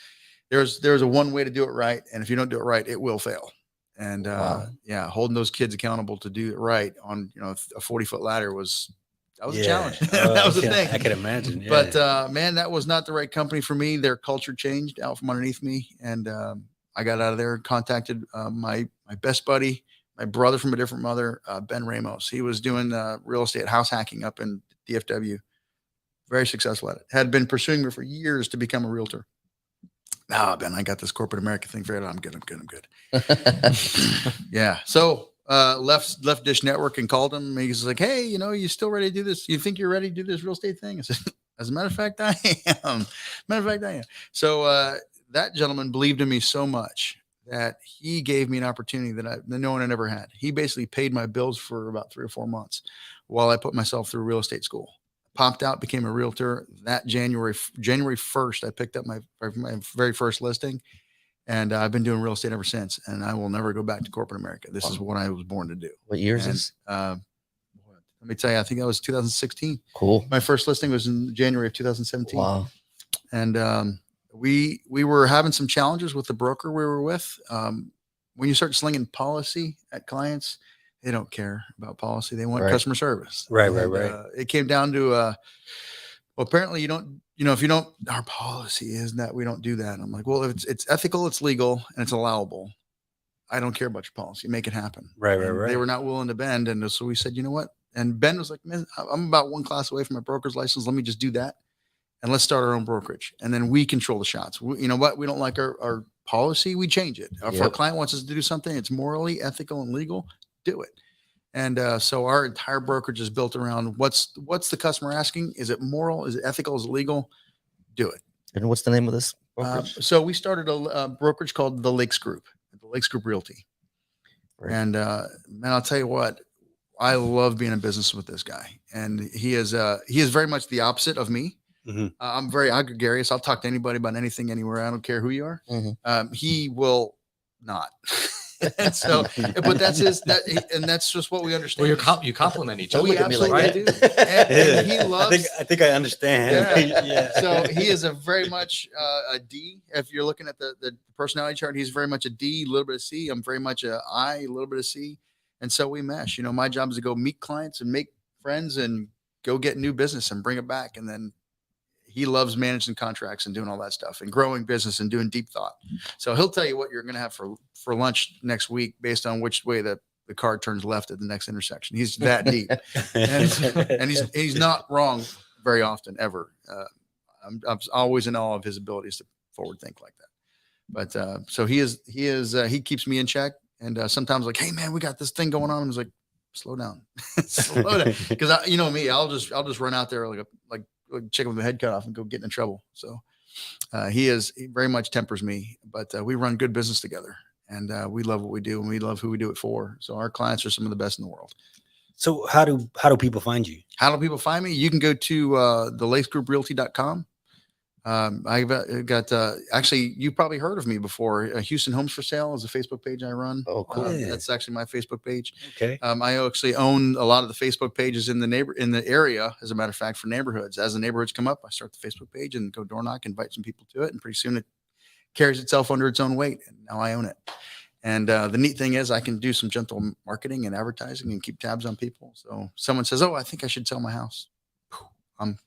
there's a one way to do it right. And if you don't do it right, it will fail. And Wow. yeah, holding those kids accountable to do it right on, you know, a 40-foot ladder was a challenge. Oh, That was the I thing. I can imagine. Yeah. But man, that was not the right company for me. Their culture changed out from underneath me, and I got out of there and contacted my best buddy, my brother from a different mother, Ben Ramos. He was doing real estate house hacking up in DFW. Very successful at it. Had been pursuing me for years to become a realtor. Ben, I got this corporate America thing figured out. I'm good. Yeah. So left Dish Network and called him. He's like, hey, you know, you still ready to do this? You think you're ready to do this real estate thing? I said, as a matter of fact, I am. So that gentleman believed in me so much that he gave me an opportunity that no one had ever had. He basically paid my bills for about 3 or 4 months while I put myself through real estate school. Popped out, became a realtor that January 1st. I picked up my very first listing, and I've been doing real estate ever since. And I will never go back to corporate America. This is what I was born to do. What year is And, this? let me tell you, I think that was 2016. Cool. My first listing was in January of 2017. Wow. And we were having some challenges with the broker we were with. When you start slinging policy at clients, they don't care about policy. They want Right. customer service. Right. And, it came down to, well, apparently you don't, you know, if you don't, our policy is that we don't do that. And I'm like, well, if it's ethical, it's legal, and it's allowable, I don't care about your policy. Make it happen. Right. And they were not willing to bend. And so we said, you know what? And Ben was like, man, I'm about one class away from my broker's license. Let me just do that. And let's start our own brokerage. And then we control the shots. You know what? We don't like our policy. We change it. If our Yep. client wants us to do something, it's morally, ethical, and legal, do it. And so our entire brokerage is built around what's the customer asking? Is it moral? Is it ethical? Is it legal? Do it. And what's the name of this brokerage? So we started a brokerage called the Lakes Group Realty. Right. And man, I'll tell you what, I love being in business with this guy. And he is very much the opposite of me. Mhm. I'm very gregarious. I'll talk to anybody about anything, anywhere. I don't care who you are. Mhm. He will not. And so, but that's and that's just what we understand. Well, you compliment each Don't other. we look at me like absolutely that. do. And he loves. I think I understand. Yeah. So he is a very much a D. If you're looking at the personality chart, he's very much a D, a little bit of C. I'm very much a I, a little bit of C. And so we mesh. You know, my job is to go meet clients and make friends and go get new business and bring it back. And then he loves managing contracts and doing all that stuff and growing business and doing deep thought. So he'll tell you what you're going to have for lunch next week based on which way the car turns left at the next intersection. He's that deep. And he's not wrong very often, ever. I'm always in awe of his abilities to forward think like that. But so he keeps me in check. And sometimes like, hey man, we got this thing going on. And he's like, slow down, slow down. Cause you know me, I'll just run out there like a chicken with my head cut off and go get in trouble. So he very much tempers me, but we run good business together, and we love what we do, and we love who we do it for. So our clients are some of the best in the world. So how do people find you? How do people find me? You can go to thelakesgrouprealty.com. I've got actually, you probably heard of me before. Houston Homes for Sale is a Facebook page I run. Oh, cool. Yeah. That's actually my Facebook page. Okay. I actually own a lot of the Facebook pages in the area, as a matter of fact, for neighborhoods. As the neighborhoods come up, I start the Facebook page and go door knock, invite some people to it, and pretty soon it carries itself under its own weight. And now I own it. And the neat thing is I can do some gentle marketing and advertising and keep tabs on people. So someone says, "Oh, I think I should sell my house." I'm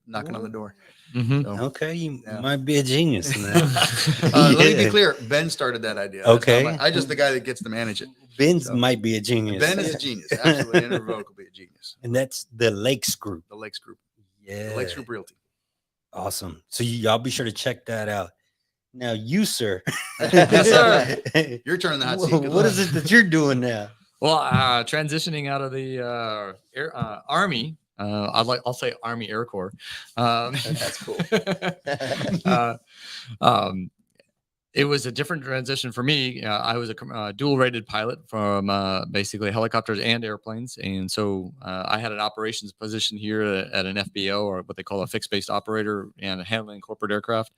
knocking on the door. Mhm. So, Okay, you Yeah. might be a genius in that. let me be Yeah. clear. Ben started that idea. That's not Okay. I just the guy that gets to manage it. Ben's So, might be a genius. Ben is a genius. Absolutely, irrevocably a genius. And that's the Lakes Group. The Lakes Group. Yeah. The Lakes Group Realty. Awesome. So y'all be sure to check that out. Now you, sir. Yes, sir. You're turning the hot seat. Good What luck. is it that you're doing now? Well, transitioning out of the Army, I'll say Army Air Corps. That's cool. It was a different transition for me. I was a dual-rated pilot from basically helicopters and airplanes, and so I had an operations position here at an FBO, or what they call a fixed-based operator, and handling corporate aircraft.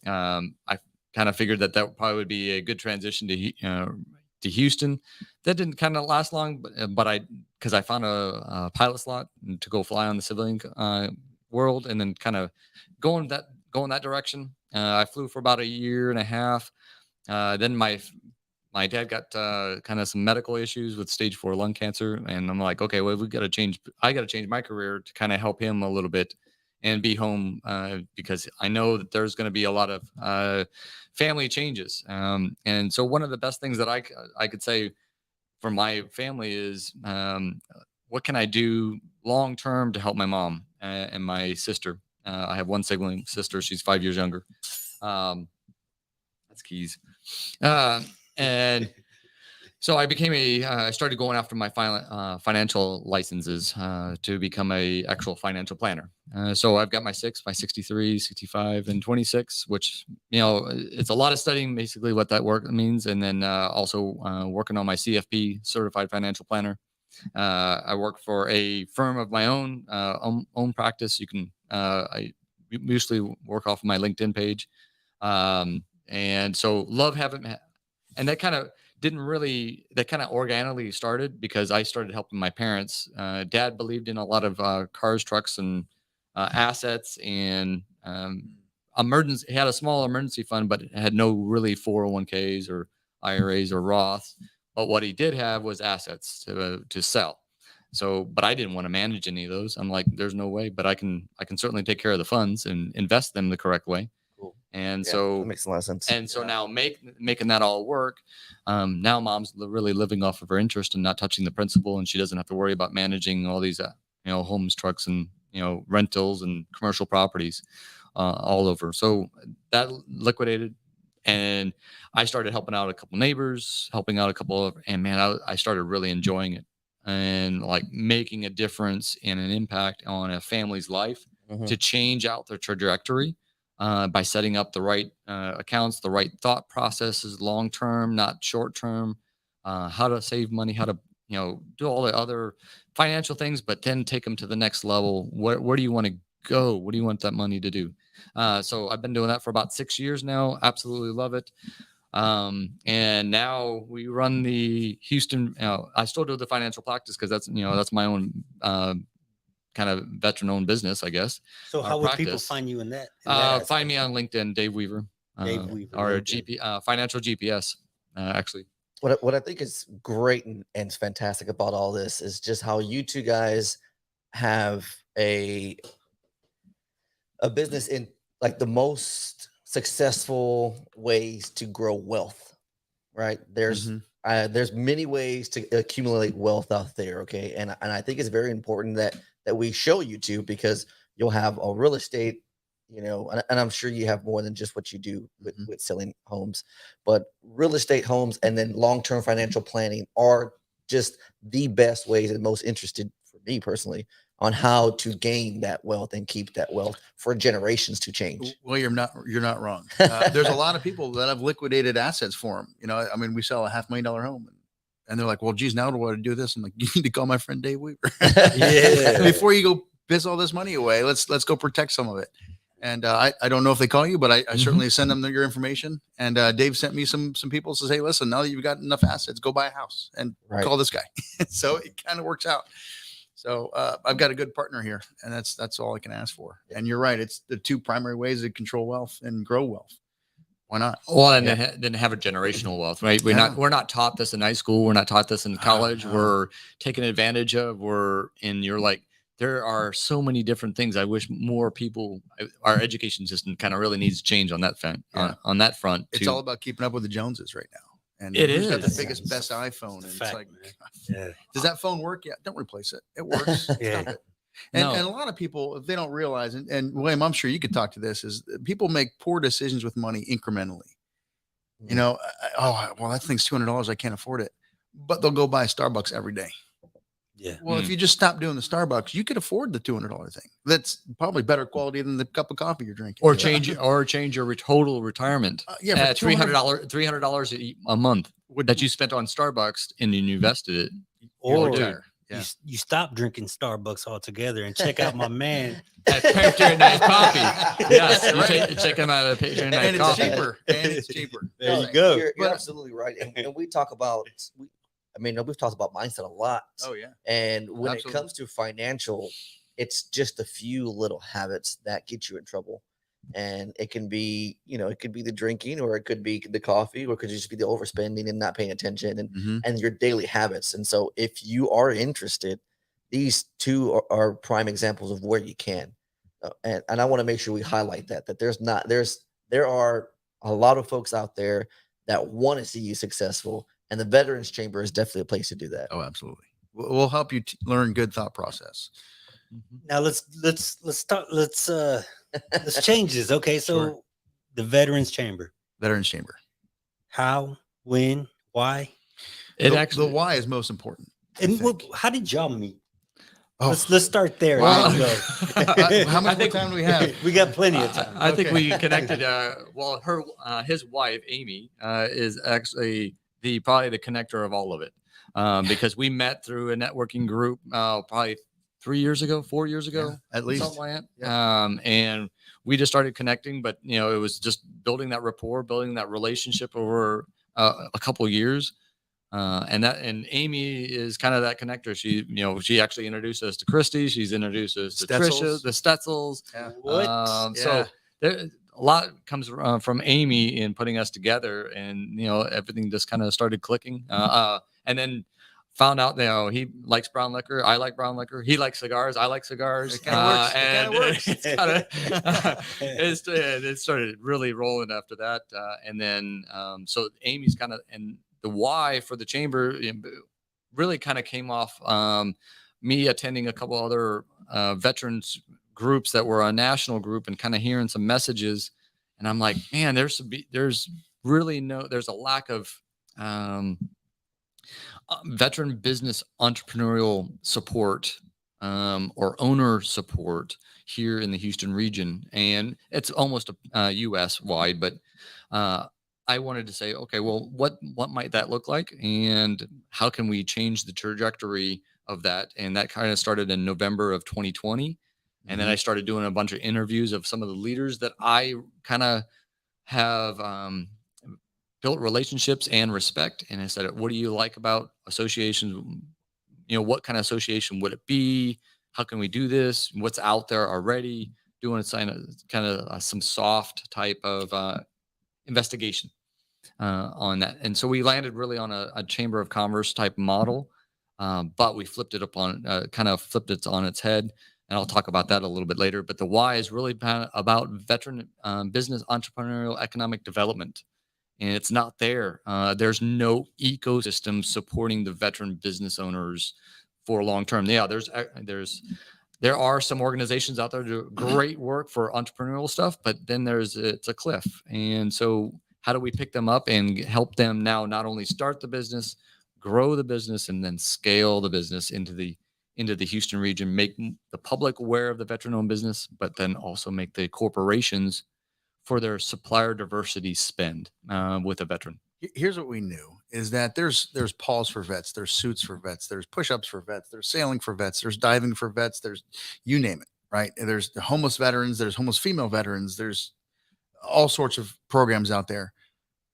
I kind of figured that probably would be a good transition to Houston. That didn't kind of last long, but because I found a pilot slot to go fly on the civilian world, and then kind of going that direction. I flew for about a year and a half. Then my my dad got kind of some medical issues with stage 4 lung cancer, and I'm like, okay, well, I got to change my career to kind of help him a little bit and be home because I know that there's going to be a lot of family changes. And so one of the best things that I could say for my family is what can I do long term to help my mom and my sister. I have one sibling sister. She's 5 years younger. That's keys. And so I became I started going after my financial licenses to become a actual financial planner. So I've got my 63, 65, and 26, which, it's a lot of studying basically what that work means. And then also working on my CFP, certified financial planner. I work for a firm of my own practice. You can, I usually work off of my LinkedIn page. And so love having, and that kind of organically started because I started helping my parents. Dad believed in a lot of cars, trucks, and assets, and emergency. He had a small emergency fund, but it had no really 401ks or IRAs or Roths. But what he did have was assets to sell. So, but I didn't want to manage any of those. I'm like, there's no way, but I can certainly take care of the funds and invest them the correct way. Cool. And Yeah, so that makes a lot of sense. And so now making that all work. Now mom's really living off of her interest and not touching the principal, and she doesn't have to worry about managing all these, homes, trucks, and rentals and commercial properties all over. So that liquidated, and I started helping out a couple neighbors, and man, I started really enjoying it and like making a difference and an impact on a family's life to change out their trajectory. By setting up the right accounts, the right thought processes, long term, not short term, how to save money, how to do all the other financial things, but then take them to the next level. Where do you want to go? What do you want that money to do? So I've been doing that for about 6 years now. Absolutely love it. And now we run the Houston. I still do the financial practice because that's my own kind of veteran-owned business, I guess. So how would people find you in that? Find me on LinkedIn, Dave Weaver. Dave Weaver. Or financial GPS, actually. What I think is great and fantastic about all this is just how you two guys have a business in like the most successful ways to grow wealth, right? There's many ways to accumulate wealth out there, okay? And I think it's very important that we show you two, because you'll have a real estate, and I'm sure you have more than just what you do with selling homes, but real estate, homes, and then long-term financial planning are just the best ways and most interested for me personally on how to gain that wealth and keep that wealth for generations to change. Well, you're not wrong. There's a lot of people that have liquidated assets for them. I mean, we sell a $500,000 home and they're like, well, geez, now do I do this? I'm like, you need to call my friend Dave Weaver. Yeah. Before you go piss all this money away, let's go protect some of it. And I don't know if they call you, but I certainly send them your information. And Dave sent me some people says, hey, listen, now that you've got enough assets, go buy a house and call this guy. So it kind of works out. So I've got a good partner here, and that's all I can ask for. And you're right. It's the two primary ways to control wealth and grow wealth. Why not? Well, and then have a generational wealth, right? We're not taught this in high school. We're not taught this in college. We're taken advantage of. There are so many different things. I wish more people, our education system kind of really needs to change on that front. On that front, it's all about keeping up with the Joneses right now. And it who's got the is. biggest, best iPhone. And Fact, it's like, yeah. Does that phone work? Yeah, don't replace it. It works. Yeah. Stop it. And a lot of people, if they don't realize, and William, I'm sure you could talk to this, is people make poor decisions with money incrementally. Well, that thing's $200. I can't afford it. But they'll go buy a Starbucks every day. Yeah. Well, if you just stop doing the Starbucks, you could afford the $200 thing. That's probably better quality than the cup of coffee you're drinking. Or change your total retirement. For $300 a month that you spent on Starbucks and then you invested it. Or retire. you stop drinking Starbucks altogether and check out my man at Patriot Night Coffee. Yes, check him out at Patriot Night and Coffee. It's cheaper. There you go. You're absolutely right. And we talk about, we've talked about mindset a lot. Oh yeah. And when Absolutely. it comes to financial, it's just a few little habits that get you in trouble. And it can be, it could be the drinking, or it could be the coffee, or it could just be the overspending and not paying attention, and your daily habits. And so if you are interested, these two are prime examples of where you can. And I want to make sure we highlight that there are a lot of folks out there that want to see you successful, and the Veterans Chamber is definitely a place to do that. Oh, absolutely. We'll help you learn good thought process. Now let's change this. Okay, so Sure. the Veterans Chamber. Veterans Chamber. How, when, why? The why is most important. I And think. how did y'all meet? Oh, Let's start there. Wow. how much more time do we have? We got plenty of time. I think Okay. we connected. Well, his wife Amy is actually probably the connector of all of it, because we met through a networking group probably 4 years ago, At least. something like that. And we just started connecting, but it was just building that rapport, building that relationship over a couple of years. And Amy is kind of that connector. She actually introduced us to Christy. She's introduced us to Trisha, Stetzels. the Stetzels. Yeah. What? So there a lot comes from Amy in putting us together, and everything just kind of started clicking. And then found out he likes brown liquor. I like brown liquor. He likes cigars. I like cigars. It kinda works. It kinda works. It started really rolling after that. And then so Amy's kind of, and the why for the chamber really kind of came off me attending a couple other veterans groups that were a national group, and kind of hearing some messages. And I'm like, man, there's a lack of veteran business entrepreneurial support or owner support here in the Houston region. And it's almost US wide, but I wanted to say, okay, well, what might that look like, and how can we change the trajectory of that? And that kind of started in November of 2020. And then I started doing a bunch of interviews of some of the leaders that I kind of have built relationships and respect. And I said, what do you like about associations? What kind of association would it be? How can we do this? What's out there already? Doing kind of some soft type of investigation on that. And so we landed really on a Chamber of Commerce type model, but we flipped it flipped it on its head. And I'll talk about that a little bit later. But the why is really about veteran business entrepreneurial economic development. And it's not there. There's no ecosystem supporting the veteran business owners for long term. Yeah, there are some organizations out there that do great work for entrepreneurial stuff, but then it's a cliff. And so how do we pick them up and help them now not only start the business, grow the business, and then scale the business into the Houston region, make the public aware of the veteran-owned business, but then also make the corporations for their supplier diversity spend with a veteran. Here's what we knew is that there's paws for vets, there's suits for vets, there's push-ups for vets, there's sailing for vets, there's diving for vets, there's you name it, right? And there's the homeless veterans, there's homeless female veterans, there's all sorts of programs out there,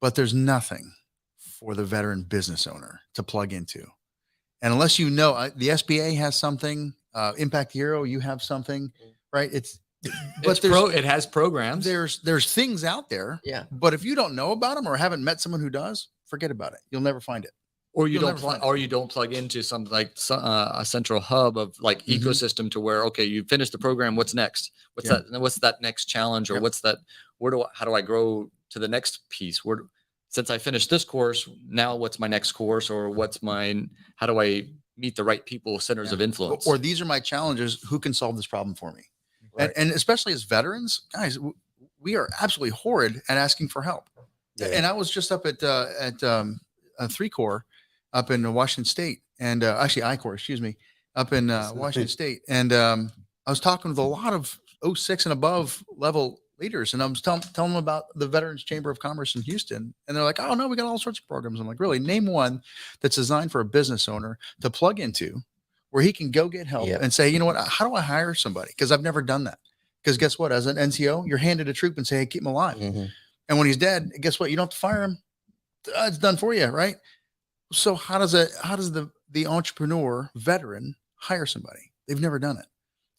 but there's nothing for the veteran business owner to plug into. And unless the SBA has something, Impact Hero, you have something, right? It has programs. There's things out there. Yeah. But if you don't know about them or haven't met someone who does, forget about it. You'll never find it. Or you You'll don't plug into something like a central hub of like ecosystem to where, okay, you finished the program. What's next? What's that next challenge? Or how do I grow to the next piece? Since I finished this course, now what's my next course, or how do I meet the right people, centers of influence? Or these are my challenges. Who can solve this problem for me? Right. And especially as veterans, guys, we are absolutely horrid at asking for help. Yeah. And I was just up at 3 Corps up in Washington State, and actually I-Corps, excuse me, up in Washington State. And I was talking with a lot of 06 and above level leaders, and I was telling them about the Veterans Chamber of Commerce in Houston, and they're like, "Oh no, we got all sorts of programs." I'm like, "Really? Name one that's designed for a business owner to plug into, where he can go get help and say, you know what? How do I hire somebody? Because I've never done that. Because guess what? As an NCO, you're handed a troop and say, hey, keep him alive. Mm-hmm. And when he's dead, guess what? You don't have to fire him. It's done for you, right? So how does the entrepreneur veteran hire somebody? They've never done it.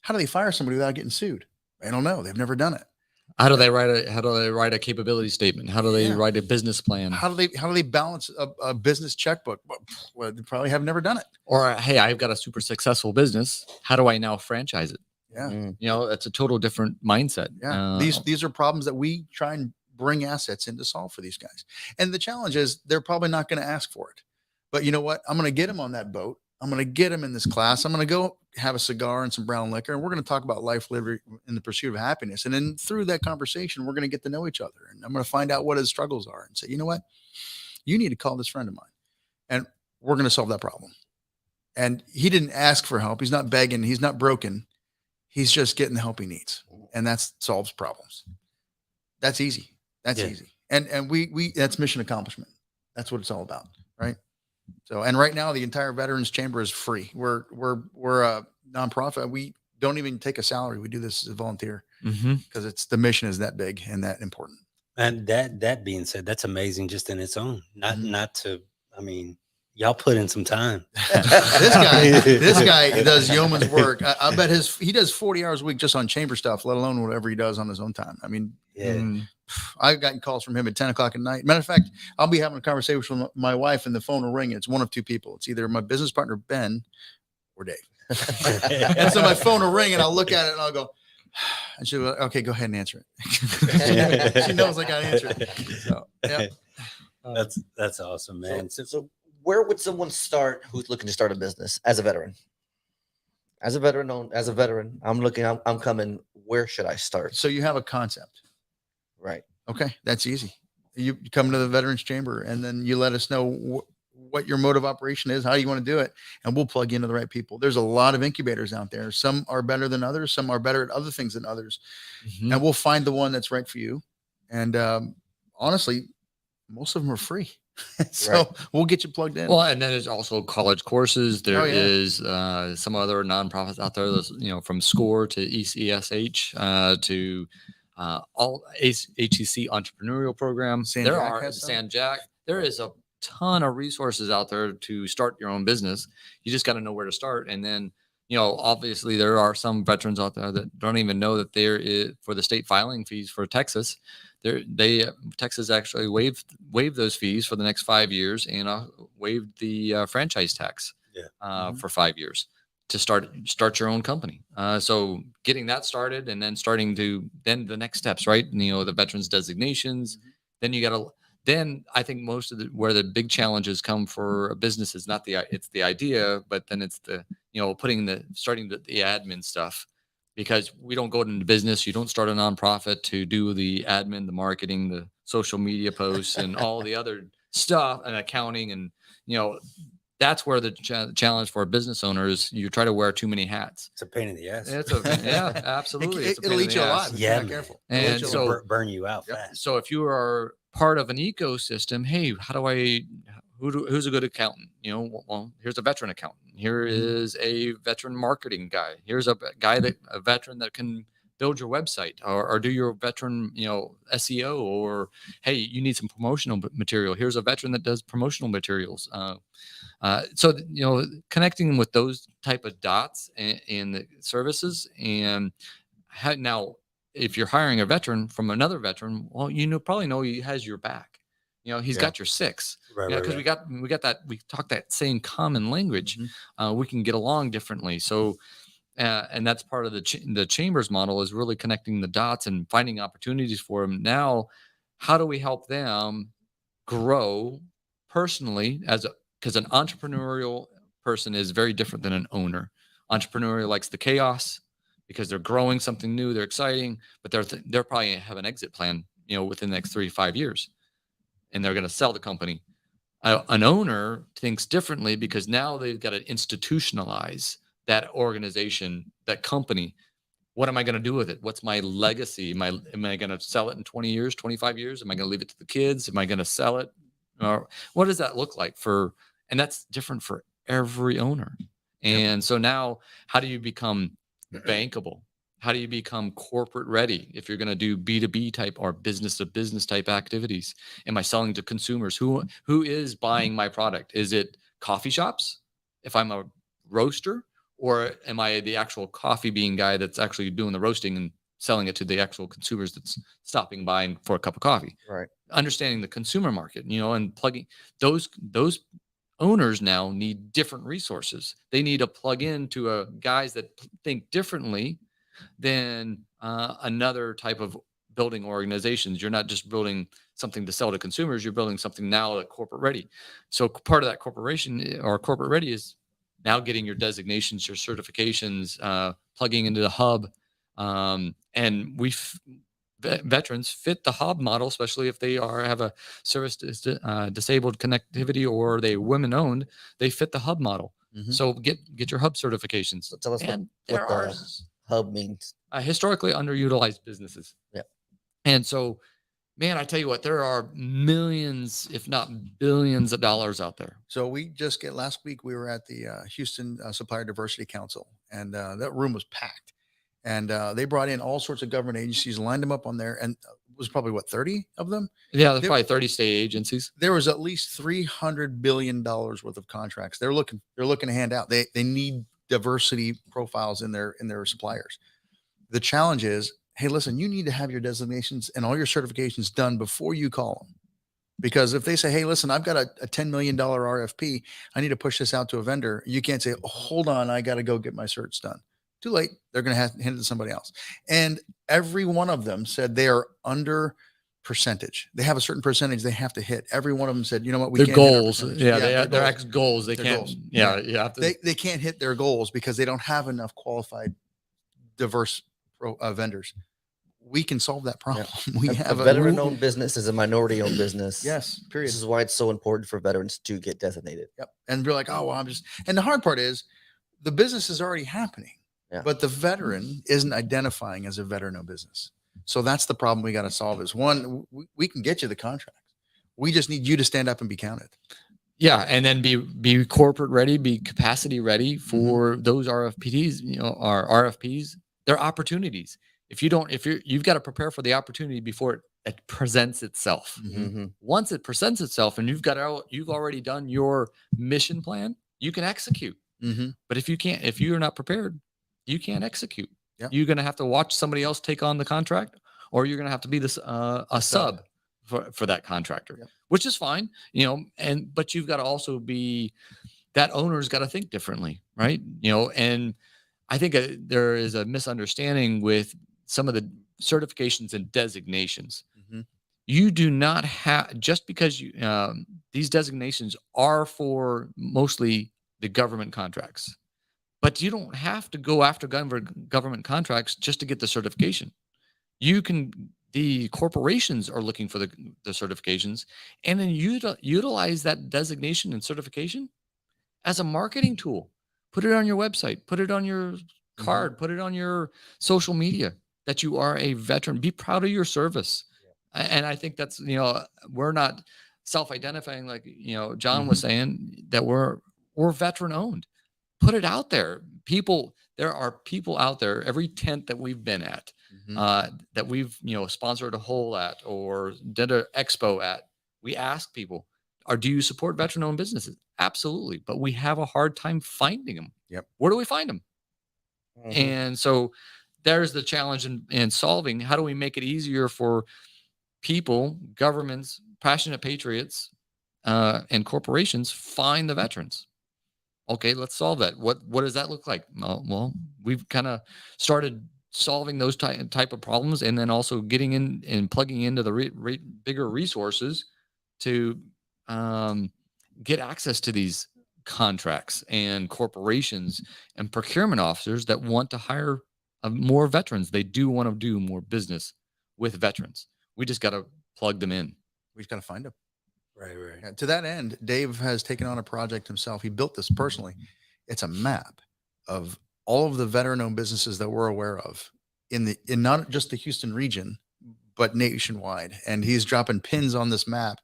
How do they fire somebody without getting sued? I don't know. They've never done it. How do they write a capability statement? How do they Yeah. write a business plan? How do they balance a business checkbook? Well, they probably have never done it. Or hey, I've got a super successful business. How do I now franchise it? Yeah. Mm. You know, it's a total different mindset. Yeah. These are problems that we try and bring assets in to solve for these guys. And the challenge is they're probably not going to ask for it. But you know what? I'm going to get them on that boat. I'm going to get them in this class. I'm going to go have a cigar and some brown liquor, and we're going to talk about life, liberty, and the pursuit of happiness. And then through that conversation, we're going to get to know each other. And I'm going to find out what his struggles are and say, you know what? You need to call this friend of mine, and we're going to solve that problem. And he didn't ask for help. He's not begging. He's not broken. He's just getting the help he needs. And that solves problems. That's easy. That's Yeah. easy. And we that's mission accomplishment. That's what it's all about. Right. So, and right now the entire Veterans Chamber is free. We're a nonprofit. We don't even take a salary. We do this as a volunteer because it's the mission is that big and that important. And that being said, that's amazing just in its own. Mhm. Not to, I mean, y'all put in some time. This guy does yeoman's work. I bet he does 40 hours a week just on chamber stuff, let alone whatever he does on his own time. I mean, Yeah. I've gotten calls from him at 10 o'clock at night. Matter of fact, I'll be having a conversation with my wife and the phone will ring. And it's one of two people. It's either my business partner, Ben, or Dave. And so my phone will ring and I'll look at it and I'll go, and she'll go, okay, go ahead and answer it. She knows I got to answer it. So, yeah. That's awesome, man. So where would someone start who's looking to start a business as a veteran? As a veteran, I'm coming. Where should I start? So you have a concept. Right. Okay, that's easy. You come to the Veterans Chamber and then you let us know what your mode of operation is, how you want to do it, and we'll plug you into the right people. There's a lot of incubators out there. Some are better than others. Some are better at other things than others. And we'll find the one that's right for you. And honestly, most of them are free. So we'll get you plugged in. Well, and then there's also college courses. There yeah. is some other nonprofits out there. There's, from SCORE to ECSH to all HEC entrepreneurial program. San There Jack are has some. San Jack. There is a ton of resources out there to start your own business. You just got to know where to start. And then, obviously there are some veterans out there that don't even know that there is for the state filing fees for Texas. Texas actually waived those fees for the next 5 years and waived the franchise tax for 5 years to start your own company. So getting that started and then then the next steps, right? The veterans designations. Then I think most of where the big challenges come for a business is it's the idea, but then it's the starting the admin stuff. Because we don't go into business, you don't start a nonprofit to do the admin, the marketing, the social media posts, and all the other stuff, and accounting, and that's where the challenge for a business owner is. You try to wear too many hats. It's a pain in the ass. Yeah, absolutely. It'll eat you alive if you're not man. careful. And so burn you out fast. So if you are part of an ecosystem, hey, how do who's a good accountant? Well, here's a veteran accountant. Here is a veteran marketing guy. Here's a veteran that can build your website or do your veteran, SEO, or, hey, you need some promotional material. Here's a veteran that does promotional materials. So, connecting with those type of dots in the services. And now, if you're hiring a veteran from another veteran, well, probably know he has your back. He's got your six. Right, Because we got that, we talk that same common language. We can get along differently. So, and that's part of the Chambers model is really connecting the dots and finding opportunities for them. Now, how do we help them grow personally because an entrepreneurial person is very different than an owner. Entrepreneurial likes the chaos because they're growing something new, they're exciting, but they're probably have an exit plan, within the next 3 to 5 years. And they're going to sell the company. An owner thinks differently because now they've got to institutionalize that organization, that company. What am I going to do with it? What's my legacy? Am I going to sell it in 20 years, 25 years? Am I going to leave it to the kids? Am I going to sell it? Or what does that look like and that's different for every owner. And so now how do you become bankable? How do you become corporate ready if you're going to do B2B type or business to business type activities? Am I selling to consumers? Who is buying my product? Is it coffee shops if I'm a roaster, or am I the actual coffee bean guy that's actually doing the roasting and selling it to the actual consumers that's stopping by and for a cup of coffee. Right. Understanding the consumer market, and plugging those owners now need different resources. They need to plug into guys that think differently than another type of building organizations. You're not just building something to sell to consumers. You're building something now at corporate ready. So part of that corporation or corporate ready is now getting your designations, your certifications, plugging into the hub. And veterans fit the hub model, especially if they have a service disabled connectivity or they women owned, they fit the hub model. Mhm. So get your hub certifications. So tell us And what there are the hub means. historically underutilized businesses. Yeah. And so, man, I tell you what, there are millions, if not billions of dollars out there. So last week we were at the Houston Supplier Diversity Council, and that room was packed. And they brought in all sorts of government agencies, lined them up on there, and it was probably 30 of them. Yeah, there's There- probably 30 state agencies. There was at least $300 billion worth of contracts. They're looking to hand out. They need diversity profiles in their suppliers. The challenge is, hey, listen, you need to have your designations and all your certifications done before you call them. Because if they say, hey, listen, I've got a $10 million RFP, I need to push this out to a vendor. You can't say, oh, hold on, I got to go get my certs done. Too late. They're going to have to hand it to somebody else. And every one of them said they are under percentage. They have a certain percentage they have to hit. Every one of them said, you know what, we Their can't hit our goals. percentage. Yeah, their they're goals. ex goals. They Their can't. goals. Yeah, Yeah. you have to. They can't hit their goals because they don't have enough qualified, diverse vendors. We can solve that problem. We A have veteran-owned business is a minority-owned business. Yes, period. This is why it's so important for veterans to get designated. Yep. And we're like, oh, well, and the hard part is the business is already happening, but the veteran isn't identifying as a veteran-owned business. So that's the problem we got to solve is one, we can get you the contract. We just need you to stand up and be counted. Yeah, and then be corporate ready, be capacity ready for those RFPs. Or RFPs. They're opportunities. You've got to prepare for the opportunity before it presents itself. Mm-hmm. Once it presents itself, and you've already done your mission plan, you can execute. Mm-hmm. But if you're not prepared, you can't execute. Yep. You're going to have to watch somebody else take on the contract, or you're going to have to be a sub for that contractor, which is fine, but you've got to also be that owner's got to think differently, right? And I think there is a misunderstanding with some of the certifications and designations. Mm-hmm. You do not have, just because these designations are for mostly the government contracts, but you don't have to go after government contracts just to get the certification. The corporations are looking for the certifications, and then utilize that designation and certification as a marketing tool. Put it on your website, put it on your card, put it on your social media that you are a veteran. Be proud of your service. And I think that's, we're not self-identifying like, John was saying, that we're veteran owned. Put it out there. There are people out there, every tent that we've been at, that we've, sponsored a hole at or did an expo at, we ask people, do you support veteran owned businesses? Absolutely. But we have a hard time finding them. Yep. Where do we find them? Mm-hmm. And so there's the challenge in solving. How do we make it easier for people, governments, passionate patriots, and corporations find the veterans? Okay, let's solve that. What does that look like? Well, we've kind of started solving those type of problems, and then also getting in and plugging into the bigger resources to get access to these contracts and corporations and procurement officers that want to hire more veterans. They do want to do more business with veterans. We just got to plug them in. We just got to find them. Right. And to that end, Dave has taken on a project himself. He built this personally. It's a map of all of the veteran-owned businesses that we're aware of in not just the Houston region, but nationwide. And he's dropping pins on this map.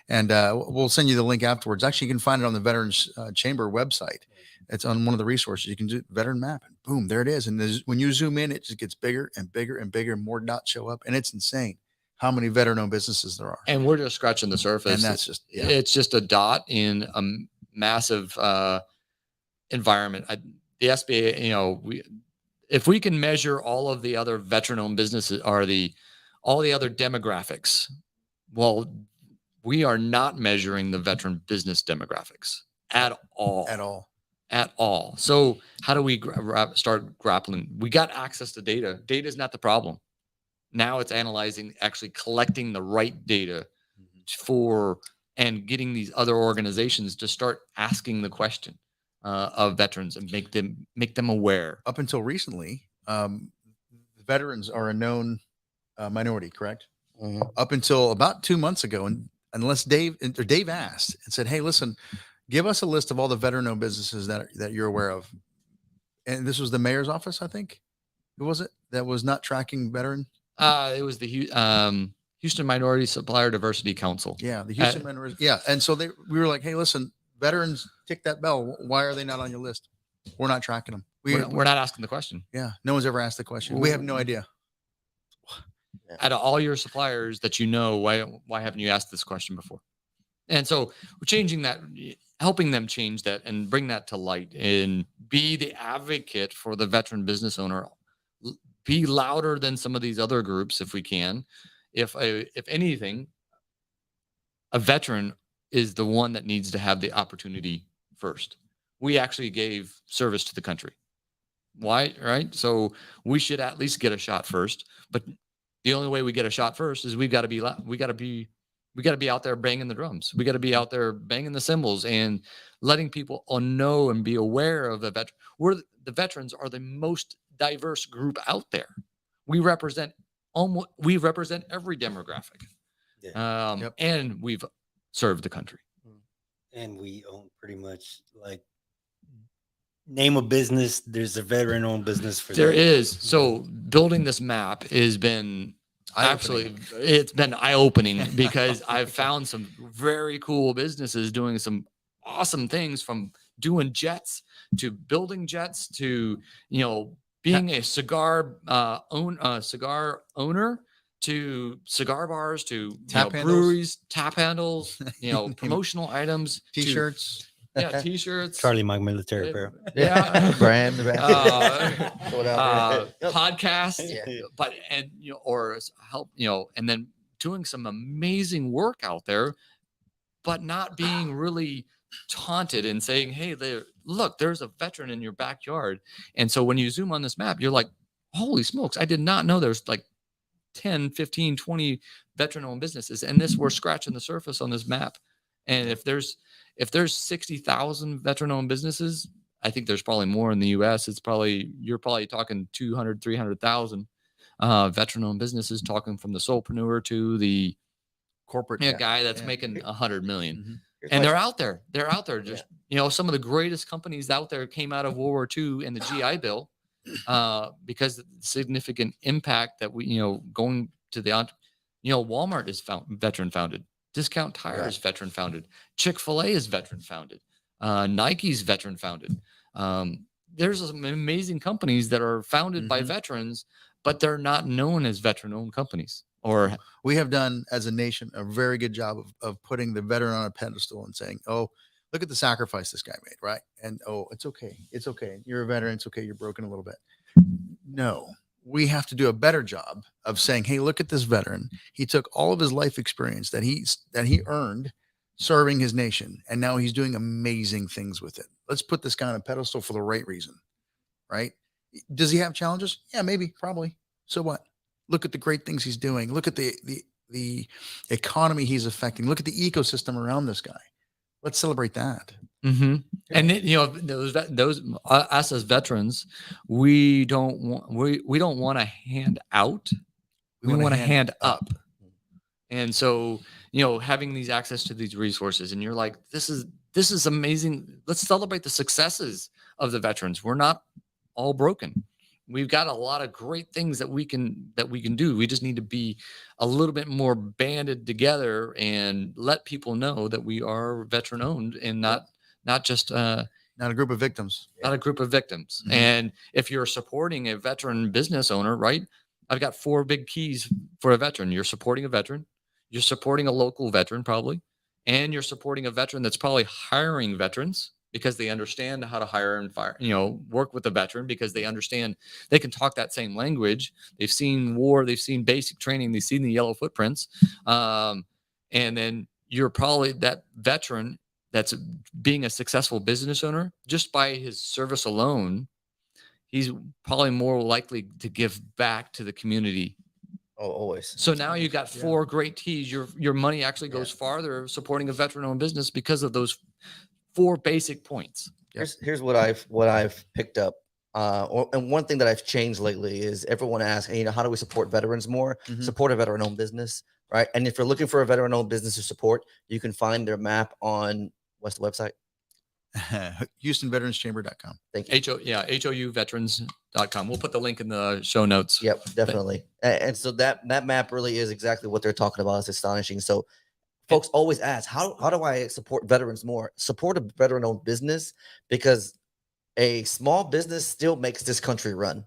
And we'll send you the link afterwards. Actually, you can find it on the Veterans Chamber website. It's on one of the resources. You can do veteran map, and boom, there it is. And when you zoom in, it just gets bigger and bigger and bigger, and more dots show up. And it's insane how many veteran-owned businesses there are. And we're just scratching the surface. And that's just, it's just a dot in a massive environment. The SBA, if we can measure all of the other veteran-owned businesses or all the other demographics, well, we are not measuring the veteran business demographics at all. At all. So how do we start grappling? We got access to data. Data is not the problem. Now it's analyzing, actually collecting the right data for and getting these other organizations to start asking the question of veterans and make them aware. Up until recently, veterans are a known minority, correct? Mhm. Up until about 2 months ago, and unless Dave asked and said, "Hey, listen, give us a list of all the veteran-owned businesses that you're aware of," and this was the mayor's office, I think. Who was it that was not tracking veteran? It was the Houston Minority Supplier Diversity Council. Yeah, the Houston minority. Yeah, and so we were like, "Hey, listen, veterans, tick that bell. Why are they not on your list? We're not tracking them. We're not asking the question. Yeah, no one's ever asked the question. We have no idea." Out of all your suppliers that you know, why haven't you asked this question before? And so we're changing that, helping them change that and bring that to light and be the advocate for the veteran business owner. Be louder than some of these other groups if we can. If anything, a veteran is the one that needs to have the opportunity first. We actually gave service to the country. Why? Right? So we should at least get a shot first. But the only way we get a shot first is we've got to be out there banging the drums. We got to be out there banging the cymbals and letting people know and be aware of the veteran. The veterans are the most diverse group out there. We represent every demographic. Yeah. And we've served the country. And we own pretty much like name a business. There's a veteran owned business for There that. is. So building this map has been it's been eye-opening because I've found some very cool businesses doing some awesome things, from doing jets to building jets to, being a cigar owner to cigar bars to Tap handles. breweries, tap handles, promotional items, T-shirts. T-shirts. Charlie Mike Military Apparel. Yeah. Brand. Uh, Throw it out there. Yep. Podcast, Yeah. but or help, and then doing some amazing work out there, but not being really taunted and saying, "Hey, there's a veteran in your backyard." And so when you zoom on this map, you're like, "Holy smokes, I did not know there's like 10, 15, 20 veteran-owned businesses." And we're scratching the surface on this map. And if there's 60,000 veteran-owned businesses, I think there's probably more in the U.S. You're probably talking 200, 300,000 veteran-owned businesses, talking from the solopreneur to the Corporate guy that's making 100 million. Mhm. Here's And my- they're out there. They're out there. Just some of the greatest companies out there came out of World War II and the GI Bill, because of the significant impact that we, going to the, Walmart is veteran founded. Discount Tire is veteran founded. Chick-fil-A is veteran founded. Nike's veteran founded. There's some amazing companies that are founded by Mhm. veterans, but they're not known as veteran-owned companies. Or We have done as a nation a very good job of putting the veteran on a pedestal and saying, "Oh, look at the sacrifice this guy made," right? And "Oh, it's okay. It's okay. You're a veteran. It's okay. You're broken a little bit." No, we have to do a better job of saying, "Hey, look at this veteran. He took all of his life experience that he earned serving his nation, and now he's doing amazing things with it. Let's put this guy on a pedestal for the right reason." Right? Does he have challenges? Yeah, maybe, probably. So what? Look at the great things he's doing. Look at the economy he's affecting. Look at the ecosystem around this guy. Let's celebrate that. and those us as veterans, we don't want to hand out. We want to hand up. And so, having these access to these resources, and you're like, this is amazing. Let's celebrate the successes of the veterans. We're not all broken. We've got a lot of great things that we can do. We just need to be a little bit more banded together and let people know that we are veteran owned and not just Not a group of victims. not a group of victims. Mhm. And if you're supporting a veteran business owner, right? I've got 4 big keys for a veteran. You're supporting a veteran, you're supporting a local veteran probably, and you're supporting a veteran that's probably hiring veterans because they understand how to hire and fire, work with the veteran, because they understand they can talk that same language. They've seen war, they've seen basic training, they've seen the yellow footprints. And then you're probably that veteran that's being a successful business owner just by his service alone. He's probably more likely to give back to the community. Oh, always. So now you got 4 great T's. Your money actually goes farther supporting a veteran-owned business because of those 4 basic points. Here's what I've picked up. And one thing that I've changed lately is everyone asks, hey, how do we support veterans more? Mhm. Support a veteran-owned business, right? And if you're looking for a veteran-owned business to support, you can find their map on what's the website? HoustonVeteransChamber.com. Thank you. HOUveterans.com. We'll put the link in the show notes. Yep, definitely. And so that map really is exactly what they're talking about. It's astonishing. So folks always ask, how do I support veterans more? Support a veteran-owned business, because a small business still makes this country run.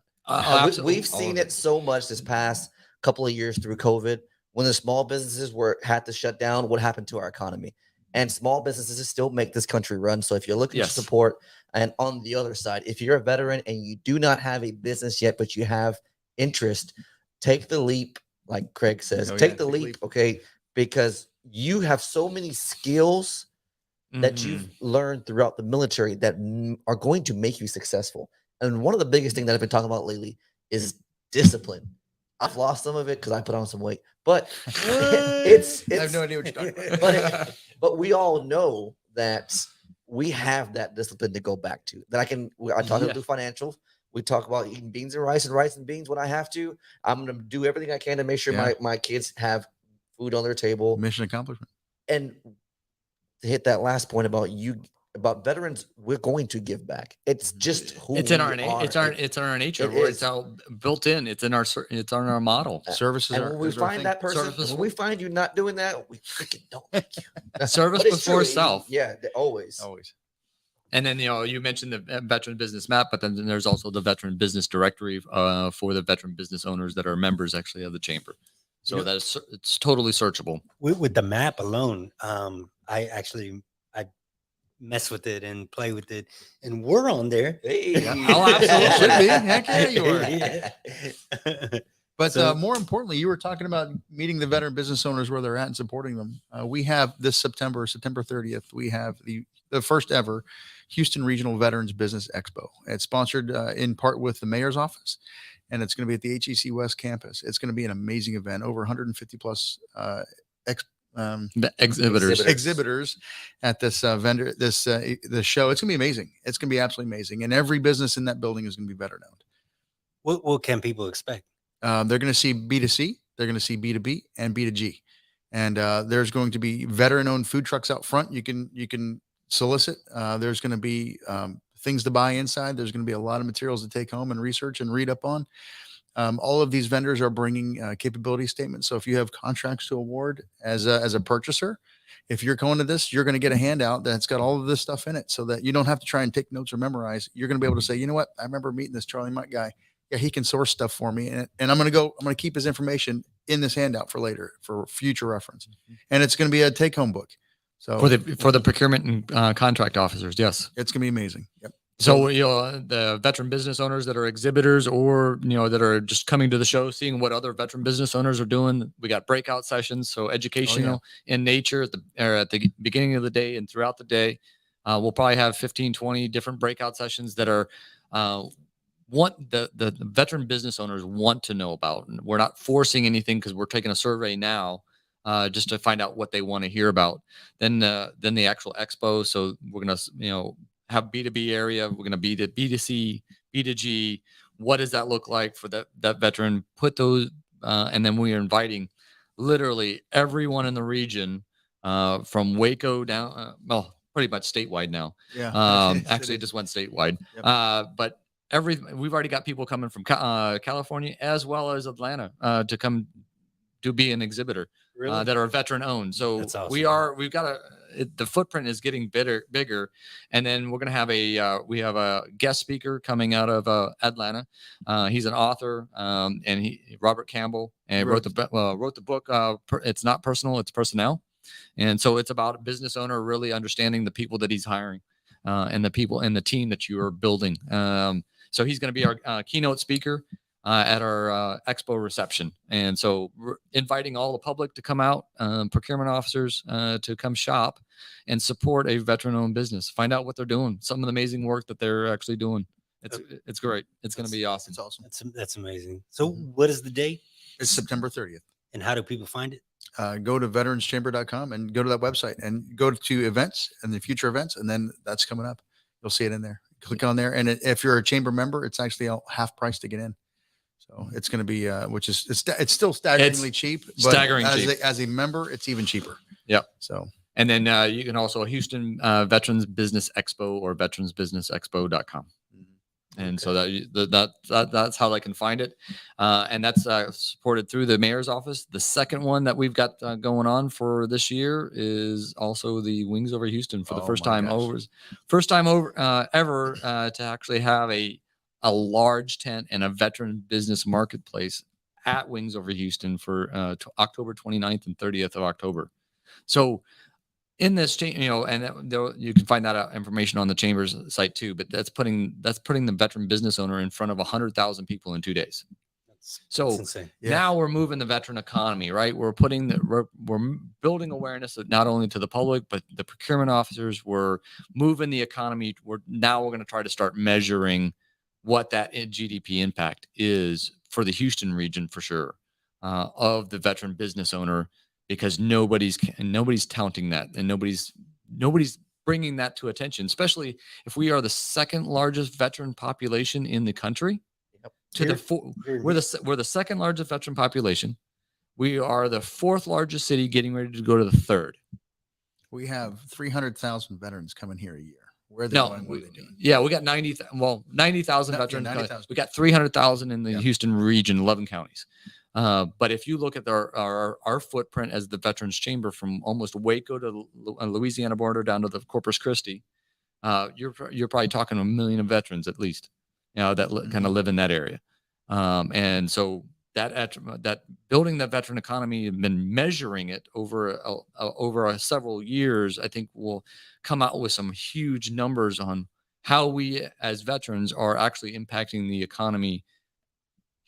We've seen it so much this past couple of years through COVID, when the small businesses had to shut down. What happened to our economy? And small businesses still make this country run. So if you're looking to support, and on the other side, if you're a veteran and you do not have a business yet, but you have interest, take the leap, like Craig says. Take the leap, okay? Because you have so many skills that you've learned throughout the military that are going to make you successful. And one of the biggest things that I've been talking about lately is discipline. I've lost some of it because I put on some weight, but it's I have no idea what you're talking about. but we all know that we have that discipline to go back to. That I talk about financials. We talk about eating beans and rice and beans when I have to. I'm going to do everything I can to make sure my kids have food on their table. Mission accomplishment. And to hit that last point about veterans, we're going to give back. It's just who it's in we our are. it's in our nature. It's all built in. It's on our model. Services And are. when we is our find thing. that person, Service when we find you not doing that, we freaking don't like you. Service But it's before true. self. Yeah, always. Always. And then, you mentioned the veteran business map, but then there's also the veteran business directory for the veteran business owners that are members actually of the chamber. So it's totally searchable. With the map alone, I mess with it and play with it, and we're on there. Hey. Oh, absolutely. Should be. Heck yeah, you are. Yeah. But So- more importantly, you were talking about meeting the veteran business owners where they're at and supporting them. We have this September 30th, we have the first ever Houston Regional Veterans Business Expo. It's sponsored in part with the mayor's office, and it's going to be at the HEC West campus. It's going to be an amazing event. Over 150 plus The exhibitors. exhibitors at this the show. It's going to be amazing. It's going to be absolutely amazing. And every business in that building is going to be veteran owned. What can people expect? They're going to see B2C, they're going to see B2B and B2G. And there's going to be veteran owned food trucks out front. You can solicit. There's going to be things to buy inside. There's going to be a lot of materials to take home and research and read up on. All of these vendors are bringing capability statements. So if you have contracts to award as a purchaser, if you're going to this, you're going to get a handout that's got all of this stuff in it, so that you don't have to try and take notes or memorize. You're going to be able to say, you know what, I remember meeting this Charlie Mike guy. Yeah, he can source stuff for me, and I'm going to keep his information in this handout for later, for future reference. And it's going to be a take home book. So For the procurement and contract officers, yes. it's going to be amazing. Yep. So, the veteran business owners that are exhibitors, or, that are just coming to the show, seeing what other veteran business owners are doing. We got breakout sessions. So educational in nature at the beginning of the day and throughout the day. We'll probably have 15, 20 different breakout sessions that are, the veteran business owners want to know about. And we're not forcing anything, because we're taking a survey now, just to find out what they want to hear about. Then the actual expo. So we're going to, have B2B area. We're going to be to B2C, B2G. What does that look like for that veteran? Put those, and then we are inviting literally everyone in the region, from Waco down, pretty much statewide now. Yeah. Actually, it just went statewide. Yep. But we've already got people coming from California as well as Atlanta to come to be an exhibitor. Really? That are veteran owned. So That's awesome. we've got the footprint is getting bigger. And then we're going to have we have a guest speaker coming out of Atlanta. He's an author, and Robert Campbell, and wrote the book. It's Not Personal, It's Personnel. And so it's about a business owner really understanding the people that he's hiring. and the people and the team that you are building. So he's going to be our keynote speaker at our expo reception. And so we're inviting all the public to come out, procurement officers to come shop and support a veteran-owned business. Find out what they're doing, some of the amazing work that they're actually doing. It's great. It's going to be awesome. It's awesome. That's amazing. So what is the date It's September 30th. and how do people find it? Go to veteranschamber.com and go to that website and go to events and the future events. And then that's coming up. You'll see it in there. Click on there. And if you're a chamber member, it's actually half price to get in. So it's going to be, which is, it's still staggeringly cheap, but staggering cheap. as a member, it's even cheaper. Yep. So, And then you can also Houston Veterans Business Expo or veteransbusinessexpo.com. And so that's how they can find it. And that's supported through the mayor's office. The second one that we've got going on for this year is also the Wings Over Houston for the Oh first my time ever to actually have a large tent and a veteran business marketplace at Wings Over Houston for October 29th and 30th of October. So in this change, and you can find that information on the chamber's site too, but that's putting the veteran business owner in front of 100,000 people in 2 days. That's insane. Yeah. Now we're moving the veteran economy, right? We're building awareness of not only to the public, but the procurement officers. We're moving the economy. We're going to try to start measuring what that GDP impact is for the Houston region for sure, of the veteran business owner, because nobody's counting that, and nobody's bringing that to attention, especially if we are the second largest veteran population in the country. Yep. We're the second largest veteran population. We are the fourth largest city, getting ready to go to the third. we have 300,000 veterans coming here a year. Where are they going? What are they doing? Yeah, we got 90,000 veterans. 90,000. We got 300,000 in the Houston region, 11 counties. But if you look at our footprint as the Veterans Chamber from almost Waco to Louisiana border down to the Corpus Christi, you're probably talking 1 million of veterans at least, that kind of live in that area. And so that building that veteran economy and been measuring it over several years, I think will come out with some huge numbers on how we as veterans are actually impacting the economy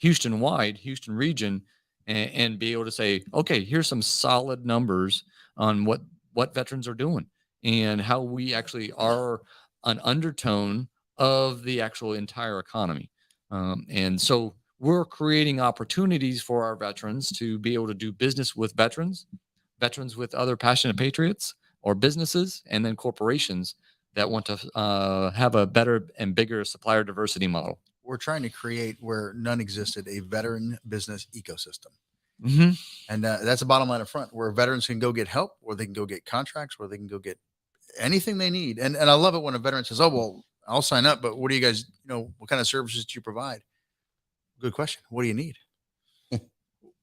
Houston-wide, Houston region, and be able to say, okay, here's some solid numbers on what veterans are doing and how we actually are an undertone of the actual entire economy. And so we're creating opportunities for our veterans to be able to do business with veterans with other passionate patriots or businesses, and then corporations that want to have a better and bigger supplier diversity model. We're trying to create where none existed, a veteran business ecosystem. Mm-hmm. And that's the bottom line up front, where veterans can go get help, where they can go get contracts, where they can go get anything they need. And I love it when a veteran says, oh, well, I'll sign up, but what do you guys, what kind of services do you provide? Good question. What do you need?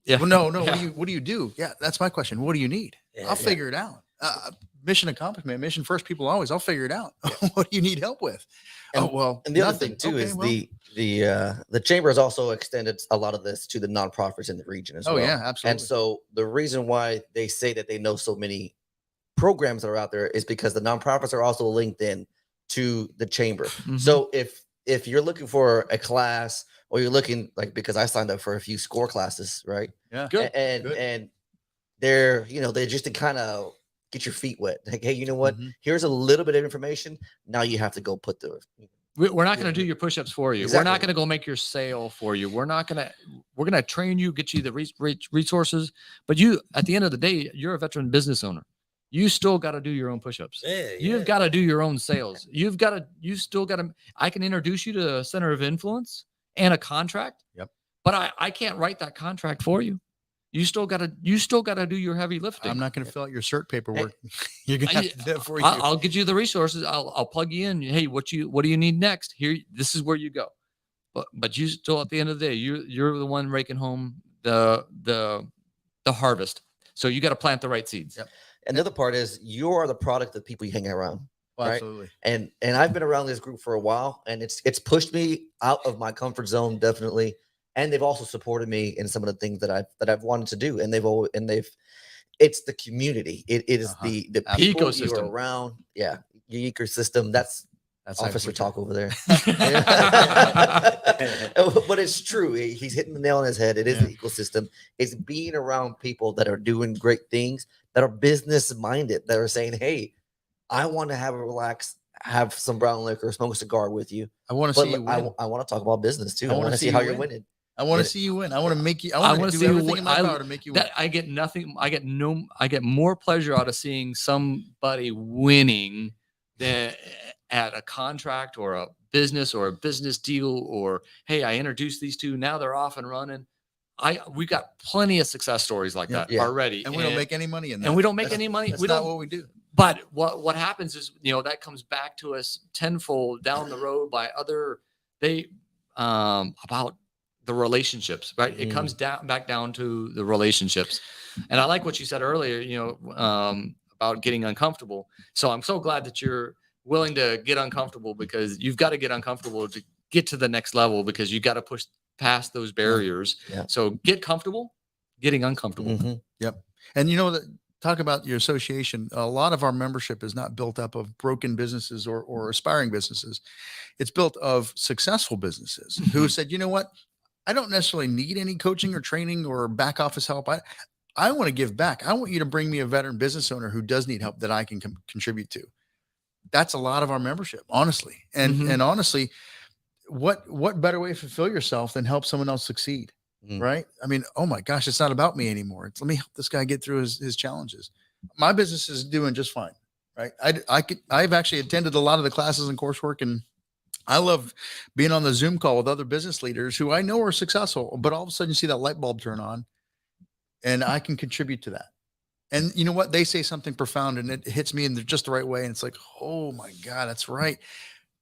Yeah. Well, no. Yeah. What do you do? Yeah, that's my question. What do you need? I'll figure it out. Mission accomplished, man. Mission first, people always. I'll figure it out. What do you need help with? And, and the other nothing. thing too Okay, is well, the chamber has also extended a lot of this to the nonprofits in the region as well. Oh yeah, absolutely. And so the reason why they say that they know so many programs that are out there is because the nonprofits are also linked in to the chamber. Mm-hmm. So if you're looking for a class, or you're looking, like, because I signed up for a few SCORE classes, right? Yeah. Good. And they're they're just to kind of get your feet wet. Like, hey, you know what? Mm-hmm. Here's a little bit of information. Now you have to go put the. We're not going to do your push-ups for you. Exactly. We're not going to go make your sale for you. We're going to train you, get you the resources. But you, at the end of the day, you're a veteran business owner. You still got to do your own push-ups. You've got to do your own sales. You still got to, I can introduce you to a center of influence and a contract. Yep. But I can't write that contract for you. You still got to do your heavy lifting. I'm not going to fill out your cert paperwork. You're going to have to do it for you. I'll get you the resources. I'll plug you in. Hey, what do you need next? Here, this is where you go. But you still, at the end of the day, you're the one raking home the harvest. So you got to plant the right seeds. Yep. And the other part is you are the product of people you hang around. Oh, right? absolutely. And I've been around this group for a while, and it's pushed me out of my comfort zone, definitely. And they've also supported me in some of the things that I've wanted to do. And it's the community. It is the people you're Ecosystem around. Yeah. your ecosystem. That's officer absolutely talk true. over there. But it's true. He's hitting the nail on his head. It is Yeah. the ecosystem. It's being around people that are doing great things, that are business minded, that are saying, "Hey, I want to have a relax, have some brown liquor, smoke a cigar with you." I want to But see you win. I want to talk about business too. I I wanna want to see see how you you're win. winning. I want Yeah. to see you win. I want to make you. I I want wanna to see do you everything win. in my I- power to make you win. That I get nothing. I get more pleasure out of seeing somebody winning than at a contract or a business deal, or hey, I introduced these two, now they're off and running. We got plenty of success stories like Yeah. that Yeah. already, And we don't make any money in that. and we don't make That's- any money. That's We not don't. what we do. But what happens is, that comes back to us tenfold down the road by other about the relationships, right? It comes back down to the relationships. And I like what you said earlier, about getting uncomfortable. So I'm so glad that you're willing to get uncomfortable, because you've got to get uncomfortable to get to the next level, because you got to push past those barriers. Yeah. So get comfortable, getting uncomfortable. Mhm. And talk about your association. A lot of our membership is not built up of broken businesses or aspiring businesses. It's built of successful businesses who said, you know what? I don't necessarily need any coaching or training or back office help. I want to give back. I want you to bring me a veteran business owner who does need help that I can contribute to. That's a lot of our membership, honestly. And Mhm. and honestly, what better way to fulfill yourself than help someone else succeed? Mhm. Right? I mean, oh my gosh, it's not about me anymore. It's let me help this guy get through his challenges. My business is doing just fine. Right. I've actually attended a lot of the classes and coursework, and I love being on the Zoom call with other business leaders who I know are successful, but all of a sudden you see that light bulb turn on and I can contribute to that. And you know what? They say something profound and it hits me in just the right way. And it's like, oh my God, that's right.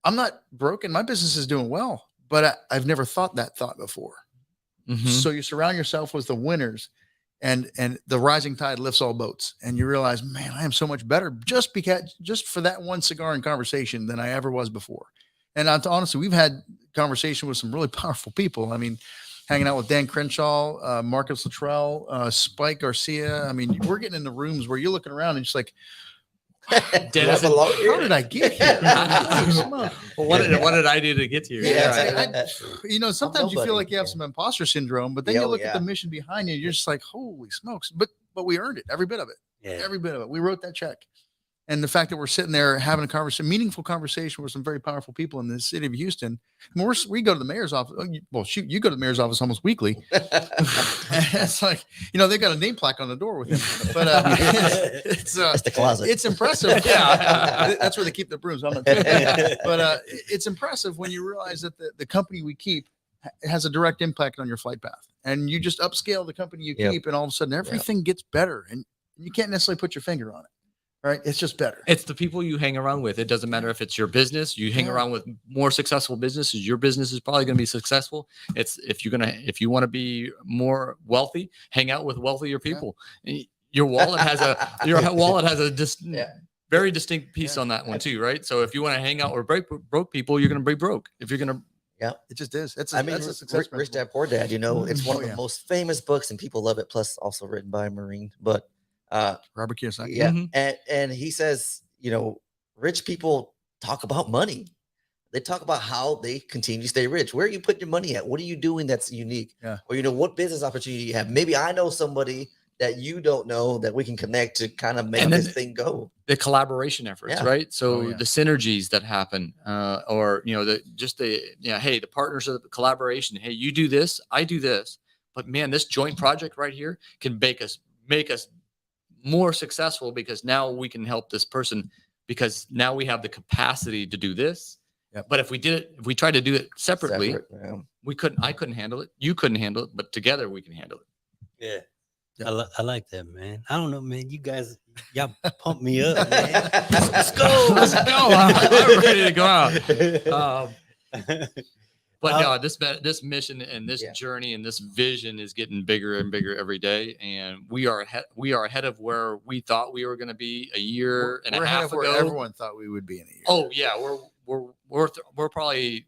I'm not broken. My business is doing well, but I've never thought that thought before. Mhm. So you surround yourself with the winners, and the rising tide lifts all boats. And you realize, man, I am so much better just for that one cigar and conversation than I ever was before. And honestly, we've had conversation with some really powerful people. I mean, hanging out with Dan Crenshaw, Marcus Luttrell, Spike Garcia. I mean, we're getting in the rooms where you're looking around and just like, Dennis, That's a long- how did I get here? Well, what did I do to get here? Yeah. Sometimes you feel nobody. like you have Yeah. some imposter syndrome, but then Yeah, you oh, look at the yeah. mission behind you, you're just like, holy smokes. But we earned it, every bit of it. Yeah. Every bit of it. We wrote that check. And the fact that we're sitting there having a meaningful conversation with some very powerful people in the city of Houston. I mean, we go to the mayor's office. Well, shoot, you go to the mayor's office almost weekly. It's like, they got a name plaque on the door with him. But it's That's the closet. it's impressive. Yeah, that's where they keep the brooms. I'm not but it's impressive when you realize that the company we keep has a direct impact on your flight path, and you just upscale the company you Yep. keep, and all of a sudden everything gets better, and you can't necessarily put your finger on it. Right? It's just better. It's the people you hang around with. It doesn't matter if it's your business. You hang Yeah. around with more successful businesses. Your business is probably going to be successful. It's if you want to be more wealthy, hang out with wealthier people. Your wallet has a Yeah. very distinct piece Yeah. on that one too, right? So if you want to hang out with broke people, you're going to be broke. If you're going to It just is. That's I mean, that's a Rich success. Rich Dad Poor Dad, it's one Oh, of the yeah. most famous books and people love it. Plus also written by a Marine, but Robert Kiyosaki. yeah. Mhm. And he says, rich people talk about money. They talk about how they continue to stay rich. Where are you putting your money at? What are you doing that's unique? Yeah. Or, what business opportunity you have? Maybe I know somebody that you don't know that we can connect to kind of make And then this thing go. the collaboration efforts, Yeah. right? So Oh, yeah. the synergies that happen, or hey, the partnership, the collaboration. Hey, you do this, I do this, but man, this joint project right here can make us more successful, because now we can help this person, because now we have the capacity to do this. Yep. But if we tried to do it separately, Separate, yeah. I couldn't handle it. You couldn't handle it, but together we can handle it. Yeah. Yeah. I like that, man. I don't know, man. You guys, y'all pump me up, man. Let's go. Let's go. I'm ready to go out. But no, this mission and this Yeah. journey and this vision is getting bigger and bigger every day, and we are ahead of where we thought we were going to be a year and We're a ahead half of where ago. everyone thought we would be in a year. Oh yeah, we're probably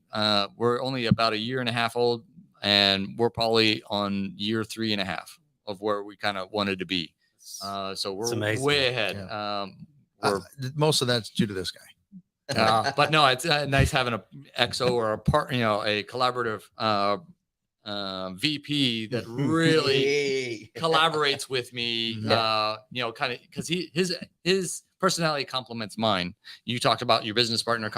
we're only about a year and a half old, and we're probably on year 3.5 of where we kind of wanted to be. So we're amazing. way ahead. Yeah. We're Most of that's due to this guy. But no, it's nice having a XO or a part, a collaborative VP that really Hey. collaborates with me. Kind of because his personality complements mine. You talked about your business partner.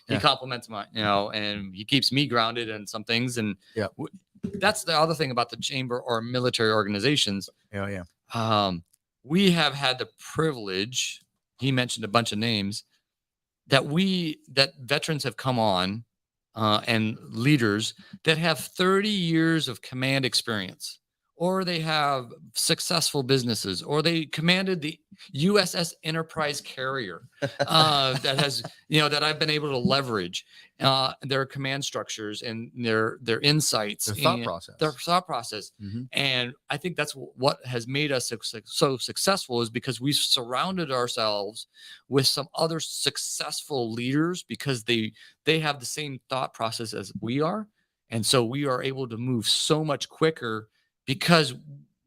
He Yeah. complements mine. And he keeps me grounded in some things. And Yeah. that's the other thing about the chamber or military organizations. Yeah. We have had the privilege. He mentioned a bunch of names that veterans have come on and leaders that have 30 years of command experience, or they have successful businesses, or they commanded the USS Enterprise carrier that has, that I've been able to leverage their command structures and their insights, Their thought and process. their thought process. Mhm. And I think that's what has made us so successful, is because we've surrounded ourselves with some other successful leaders, because they have the same thought process as we are. And so we are able to move so much quicker because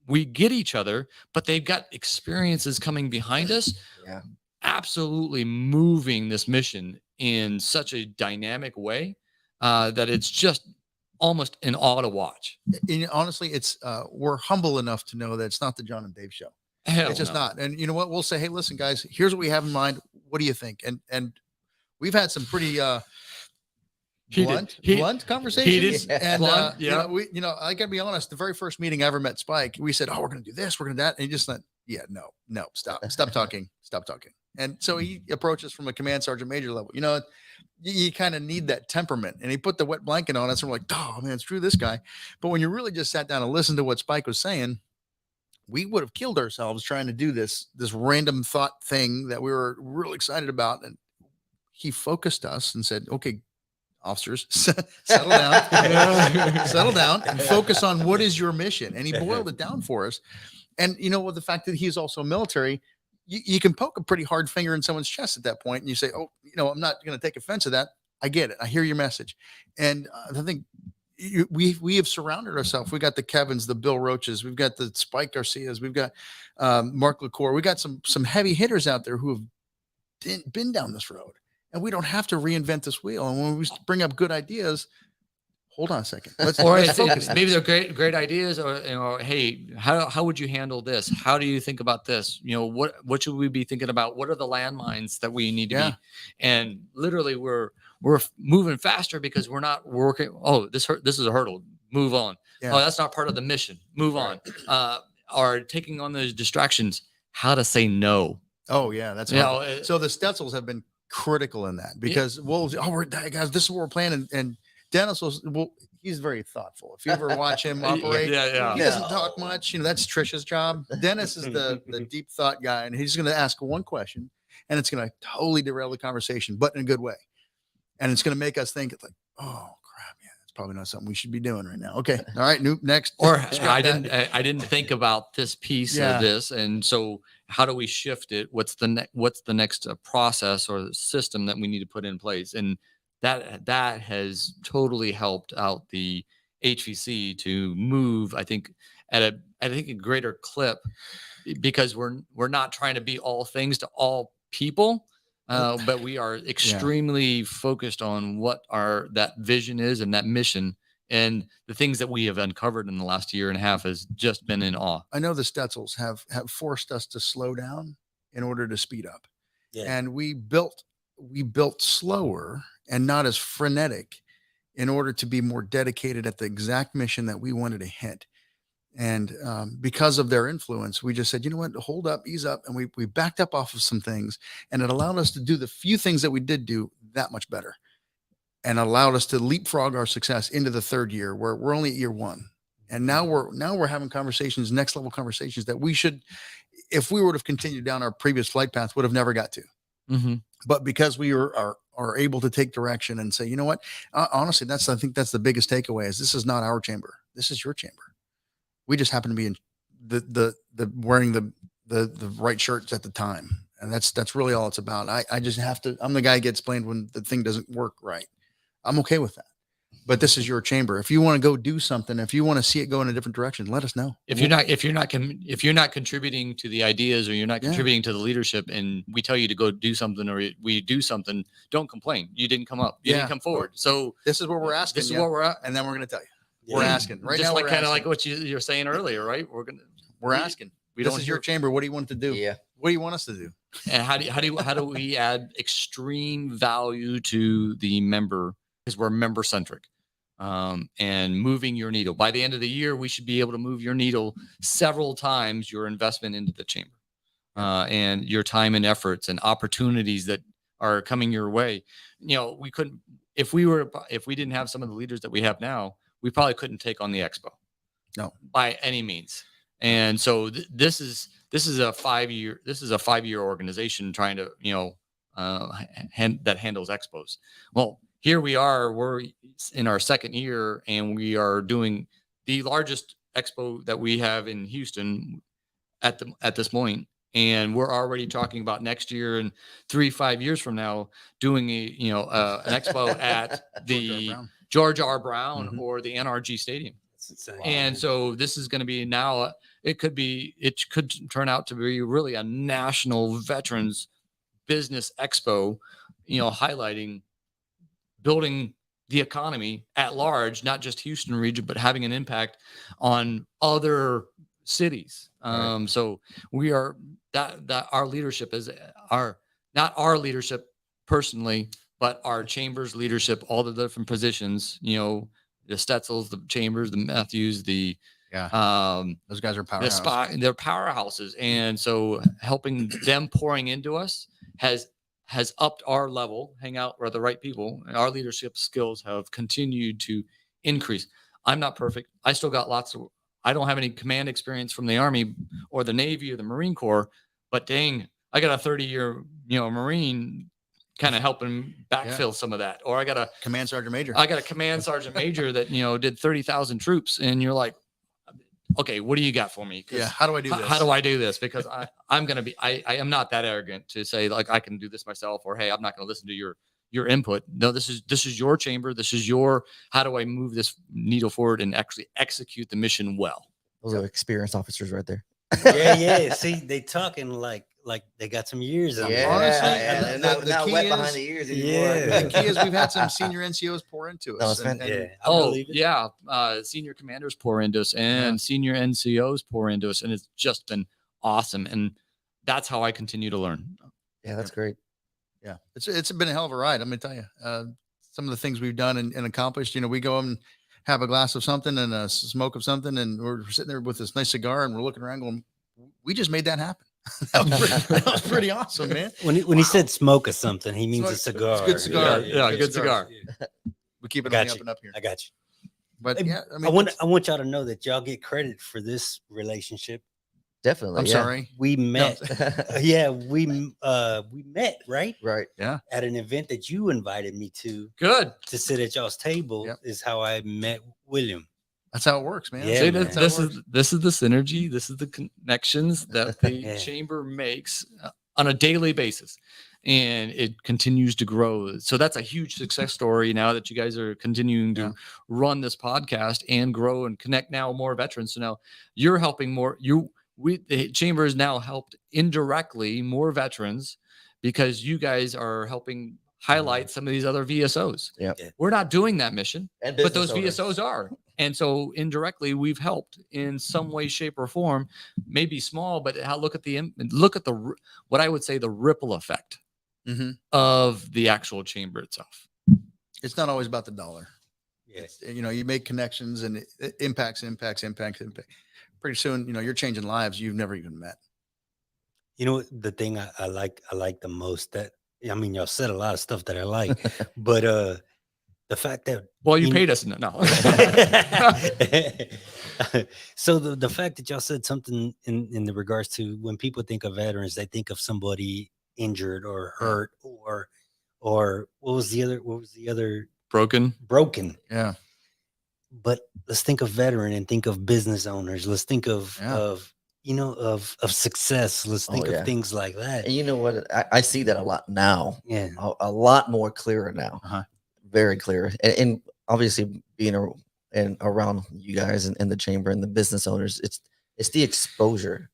we get each other, but they've got experiences coming behind us. Yeah. Absolutely moving this mission in such a dynamic way that it's just almost an awe to watch. And honestly, it's we're humble enough to know that it's not the John and Dave show. Hell It's just no. not. And you know what? We'll say, hey, listen, guys, here's what we have in mind. What do you think? And we've had some pretty blunt conversations. Yeah. And Blunt, yeah. I gotta be honest, the very first meeting I ever met Spike, we said, oh, we're gonna do this, we're gonna do that. And he just went, yeah, no, stop talking. And so he approaches from a command sergeant major level. You kind of need that temperament. And he put the wet blanket on us, and we're like, oh man, screw this guy. But when you really just sat down and listened to what Spike was saying, we would have killed ourselves trying to do this random thought thing that we were really excited about. And he focused us and said, okay, officers, settle down and focus on what is your mission. And he boiled it down for us. And with the fact that he's also military, you can poke a pretty hard finger in someone's chest at that point, and you say, oh, I'm not going to take offense to that. I get it. I hear your message. And I think we have surrounded ourselves. We got the Kevins, the Bill Roaches, we've got the Spike Garcias, we've got Mark LaCour. We got some heavy hitters out there who have been down this road, and we don't have to reinvent this wheel. And when we bring up good idedia, hold on a second. Let's focus. Maybe they're great ideas, or hey, how would you handle this? How do you think about this? What should we be thinking about? What are the landmines that we need to be? And literally, we're moving faster because we're not working. Oh, this is a hurdle. Move on. Yeah. Oh, that's not part of the mission. Move on. Or taking on those distractions. How to say no. Oh yeah, that's so the Stetzels have been critical in that, because guys, this is what we're planning. And Dennis he's very thoughtful. If you ever watch him operate, he doesn't talk much. That's Trisha's job. Dennis is the deep thought guy, and he's going to ask one question, and it's going to totally derail the conversation, but in a good way. And it's going to make us think like, oh crap, yeah, that's probably not something we should be doing right now. Okay, all right, next. Or I didn't think about this piece of this, and so how do we shift it? What's the next process or system that we need to put in place? And that has totally helped out the HVC to move, I think, at a greater clip, because we're not trying to be all things to all people, but we are extremely focused on what that vision is and that mission. And the things that we have uncovered in the last year and a half has just been in awe. I know the Stetzels have forced us to slow down in order to speed up. Yeah. And we built slower and not as frenetic in order to be more dedicated at the exact mission that we wanted to hit. And because of their influence, we just said, you know what, hold up, ease up. And we backed up off of some things, and it allowed us to do the few things that we did do that much better, and allowed us to leapfrog our success into the third year, where we're only at year one. And now we're having conversations, next level conversations that we should, if we would have continued down our previous flight path, would have never got to. Mm-hmm. But because we are able to take direction and say, you know what, honestly, I think that's the biggest takeaway, is this is not our chamber. This is your chamber. We just happen to be in the wearing the right shirts at the time. And that's really all it's about. I just have to, I'm the guy who gets blamed when the thing doesn't work right. I'm okay with that. but this is your chamber. If you want to go do something, if you want to see it go in a different direction, let us know. If you're not contributing to the ideas, or you're not Yeah. contributing to the leadership, and we tell you to go do something, or we do something, don't complain. You didn't come up. You Yeah. didn't come forward. So This is what we're asking. this is you, what we're at. and then we're going to tell you. Yeah. We're asking right Just now. like We're kind of asking. like what you're saying earlier, right? We're asking. We This don't is your hear- chamber. What do you want it to do? Yeah. What do you want us to do? And how do we add extreme value to the member, because we're member centric, and moving your needle. By the end of the year, we should be able to move your needle several times your investment into the chamber, and your time and efforts and opportunities that are coming your way. We couldn't, if we didn't have some of the leaders that we have now, we probably couldn't take on the expo. No. By any means. And so this is a 5-year organization trying to, that handles expos. Well, here we are, we're in our second year, and we are doing the largest expo that we have in Houston at this point. And we're already talking about next year and 3-5 years from now doing an expo at the George R. Brown Mhm. or the NRG Stadium. That's insane. And so this is going to be now, it could turn out to be really a national veterans business expo, highlighting building the economy at large, not just Houston region, but having an impact on other cities. Right. So we are that our leadership is not our leadership personally, but our chamber's leadership, all the different positions, the Stetzels, the Chambers, the Matthews, the Those guys are powerhouse. they're powerhouses. And so helping them pouring into us has upped our level. Hang out with the right people, and our leadership skills have continued to increase. I'm not perfect. I still got I don't have any command experience from the Army or the Navy or the Marine Corps, but dang, I got a 30-year, Marine kind of helping backfill some of that. Or I got a Command Sergeant Major. command sergeant major that, did 30,000 troops, and you're like, okay, what do you got for me? 'Cause Yeah. How do I do this? how do I do this? Because I am not that arrogant to say like I can do this myself, or hey, I'm not going to listen to your input. No, this is your chamber. This is how do I move this needle forward and actually execute the mission well? Those are experienced officers right there. yeah. See, they talking like they got some years on Yeah, them. Honestly, and and they're the not key wet is- behind the ears anymore. Yeah. The key is we've had some senior NCOs pour into us. No, it's and- fantastic. and Yeah, I believe it. Yeah. Senior commanders pour into us, and senior NCOs pour into us, and it's just been awesome. And that's how I continue to learn. Yeah, that's great. Yeah, it's been a hell of a ride. I'm gonna tell you, some of the things we've done and accomplished. We go and have a glass of something and a smoke of something, and we're sitting there with this nice cigar, and we're looking around, going, "We just made that happen." that was pretty awesome, man. When he said smoke or something, he means a Smoke- cigar. it's a good cigar. Yeah, good cigar. We keep it on Got the you. up and up here. I got you. But Hey, yeah, I want y'all to know that y'all get credit for this relationship. Definitely. I'm yeah. sorry. We met. Yeah, we met right Right. at an event that you invited me Good. to sit at y'all's table. Yep. Is how I met William. That's how it works, man. Yeah, See, man. this is the synergy. This is the connections that the Yeah. chamber makes on a daily basis, and it continues to grow. So that's a huge success story. Now that you guys are continuing to Yeah. run this podcast and grow and connect now more veterans. So now you're helping more. The chamber has now helped indirectly more veterans because you guys are helping highlight some of these other VSOs. Yep. Yeah. We're not doing that mission, And but those business owners. VSOs are. And so indirectly, we've helped in some way, shape, or form. Maybe small, but look at the what I would say the ripple effect Mhm. of the actual chamber itself. It's not always about the dollar. Yeah. You make connections, and it impacts. Pretty soon, you're changing lives you've never even met. You know the thing I like the most, that I mean, y'all said a lot of stuff that I like, but the fact that Well, you You- paid us. No. so the fact that y'all said something in the regards to when people think of veterans, they think of somebody injured or hurt or what was the other Broken. broken. Yeah. But let's think of veteran and think of business owners. Let's think of Yeah. of success. Let's think yeah. of things like that. And you know what? I see that a lot now. Yeah. A lot more clearer now. Uh-huh. Very clear. And obviously being and around you guys and the chamber and the business owners, it's the exposure.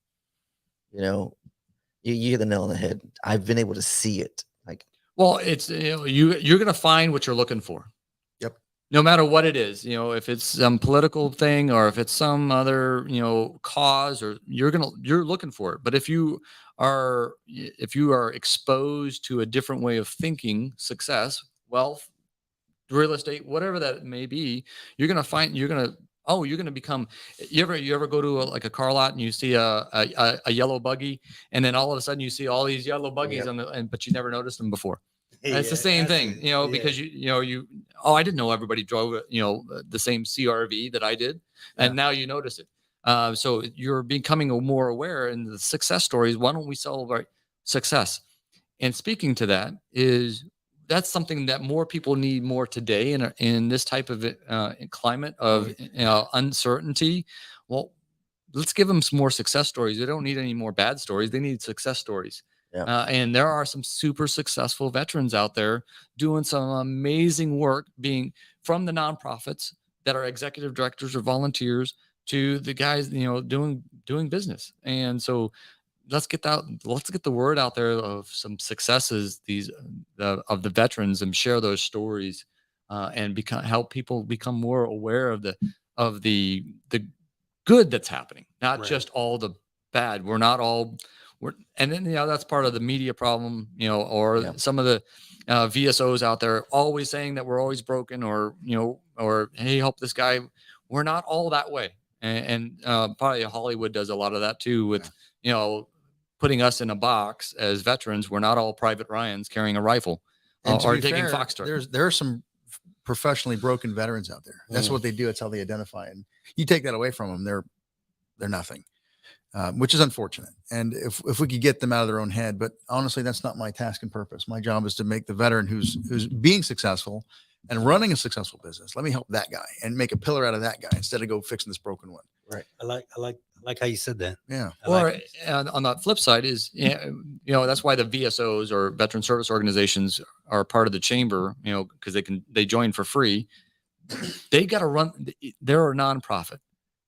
You know, you hit the nail on the head. I've been able to see it. Like, Well, it's you're gonna find what you're looking for. Yep. No matter what it is, if it's some political thing or if it's some other cause, or you're looking for it. But if you are exposed to a different way of thinking, success, wealth, real estate, whatever that may be, you're gonna become. You ever go to like a car lot and you see a yellow buggy, and then all of a sudden you see all these yellow buggies Yep. but you never noticed them before. It's the Yeah, same that's thing, it. Yeah. because I didn't know everybody drove the same CRV that I did, and now you notice it. So you're becoming more aware, and the success stories. Why don't we celebrate success? And speaking to that that's something that more people need more today in this type of climate of uncertainty. Well, let's give them some more success stories. They don't need any more bad stories. They need success stories. Yeah. And there are some super successful veterans out there doing some amazing work, being from the nonprofits that are executive directors or volunteers to the guys, doing business. And so let's get the word out there of some successes of the veterans, and share those stories, and help people become more aware of the good that's happening, not Right. just all the bad. And then that's part of the media problem, or Yeah. some of the VSOs out there always saying that we're always broken, or hey, help this guy. We're not all that way, and probably Hollywood does a lot of that too, with putting us in a box as veterans. We're not all Private Ryans carrying a rifle And to or be taking fair, Foxtrot. there are some professionally broken veterans out there. That's what they do. It's how they identify. And you take that away from them, they're nothing, which is unfortunate. And if we could get them out of their own head, but honestly, that's not my task and purpose. My job is to make the veteran who's being successful and running a successful business. Let me help that guy and make a pillar out of that guy instead of go fixing this broken one. right. I like how you said that. Yeah. I like Or it. on the flip side is, that's why the VSOs or veteran service organizations are part of the chamber, because they join for free. They got to run. They're a nonprofit.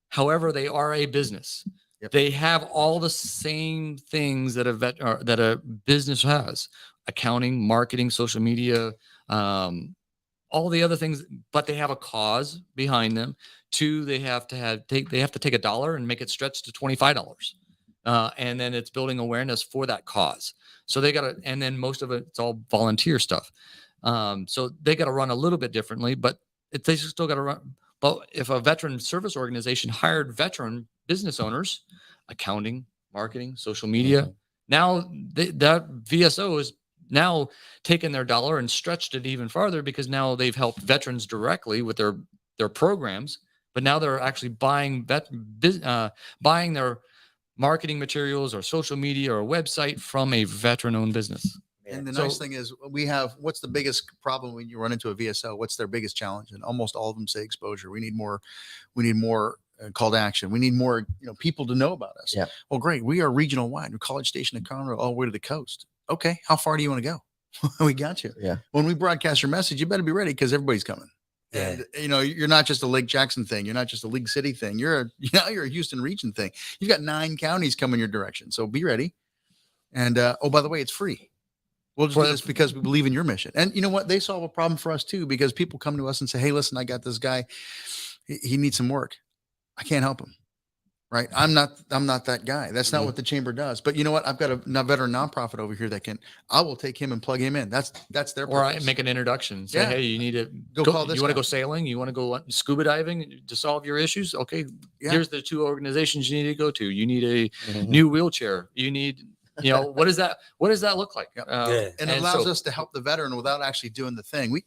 However, they are a business. Yep. They have all the same things that a business has: accounting, marketing, social media, all the other things. But they have a cause behind them. Two, they have to take $1 and make it stretch to $25, and then it's building awareness for that cause. So they got to, and then most of it's all volunteer stuff. So they got to run a little bit differently, but they still got to run. But if a veteran service organization hired veteran business owners, accounting, marketing, social media, now that VSO is now taken their $1 and stretched it even farther, because now they've helped veterans directly with their programs. But now they're actually buying their marketing materials or social media or website from a veteran-owned business. And the So- nice thing is what's the biggest problem when you run into a VSO? What's their biggest challenge? And almost all of them say exposure. We need more call to action. We need more, people to know about us. Yeah. Well, great. We are regional wide. We're College Station and Conroe all the way to the coast. Okay. How far do you want to go? We got you. Yeah. When we broadcast your message, you better be ready, because everybody's coming. Yeah. And you're not just a Lake Jackson thing. You're not just a League City thing. You're a Houston region thing. You've got 9 counties coming your direction. So be ready. And by the way, it's free. We'll just do this because we believe in your mission. And you know what? They solve a problem for us too, because people come to us and say, hey, listen, I got this guy. He needs some work. I can't help him. Right. I'm not that guy. That's not what the chamber does. But you know what? I've got a veteran nonprofit over here I will take him and plug him in. That's their Or I purpose. make an introduction. Say, Yeah. hey, you need to Go call this You want to guy. go sailing? You want to go scuba diving to solve your issues? Okay, Yeah. here's the 2 organizations you need to go to. You need a Mhm. new wheelchair. You need, what does that look like? Yep. Yeah. And it allows us to help the veteran without actually doing the thing.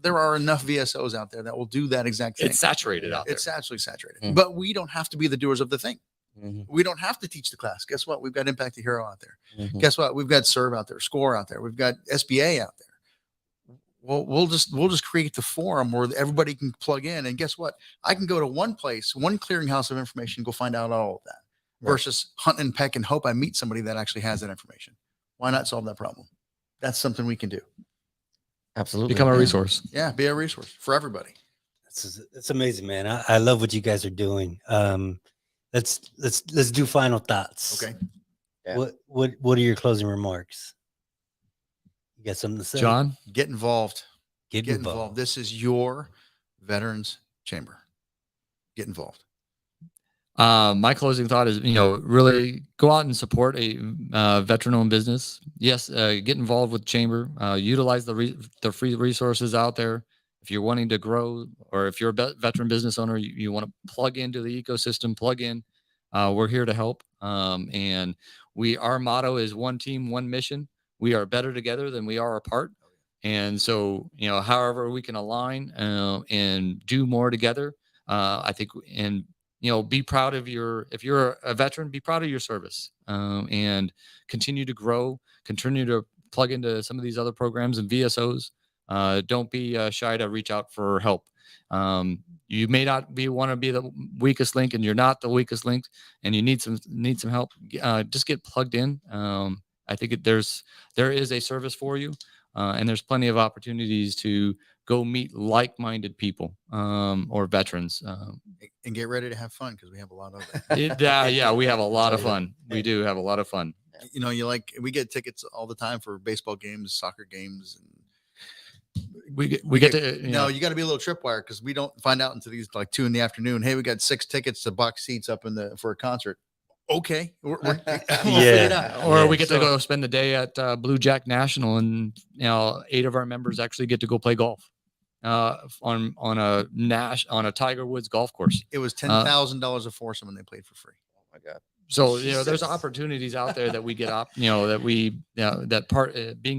There are enough VSOs out there that will do that exact thing. It's saturated out there. It's absolutely saturated. Mhm. But we don't have to be the doers of the thing. Mhm. We don't have to teach the class. Guess what? We've got Impact the Hero out there. Mhm. Guess what? We've got Serve out there, Score out there. We've got SBA out there. Well, we'll just create the forum where everybody can plug in. And guess what? I can go to one place, one clearinghouse of information, go find out all of that, Right. versus hunt and peck and hope I meet somebody that actually has that information. Why not solve that problem? That's something we can do. Absolutely. become a yeah. resource. Yeah, be a resource for everybody. It's amazing, man. I love what you guys are doing. Let's do final thoughts. Okay. Yeah. What are your closing remarks? You got something to say? John, Get involved. get Get involved. involved. This is your Veterans Chamber. Get involved. my closing thought is, really go out and support a veteran-owned business. Yes, get involved with Chamber. Utilize the free resources out there. If you're wanting to grow, or if you're a veteran business owner, you want to plug into the ecosystem, plug in. We're here to help. And our motto is one team, one mission. We are better together than we are apart. And so, however we can align and do more together, I think, and be proud of if you're a veteran, be proud of your service, and continue to grow, continue to plug into some of these other programs and VSOs. Don't be shy to reach out for help. You may not want to be the weakest link, and you're not the weakest link, and you need some help. Just get plugged in. I think there is a service for you, and there's plenty of opportunities to go meet like-minded people or veterans. And get ready to have fun, because we have a lot of it. Yeah, we have a lot of fun. We do have a lot of fun. We get tickets all the time for baseball games, soccer games, and We get to no, you got to be a little tripwire, because we don't find out until these like 2 p.m. Hey, we got 6 tickets to box seats up for a concert. Okay, we'll figure it out. Or we get to go spend the day at Blue Jack National, and 8 of our members actually get to go play golf on a Tiger Woods golf course. It was $10,000 a foursome, and they played for free. Oh my God. So there's opportunities out there that we get being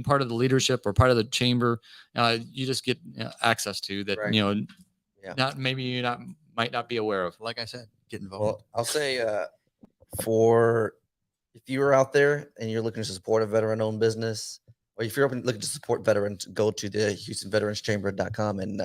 part of the leadership or part of the chamber, you just get access to that. Right. Not maybe might not be aware of. Like I said, get involved. Well, I'll say if you're out there and you're looking to support a veteran-owned business, or if you're looking to support veterans, go to the HoustonVeteransChamber.com and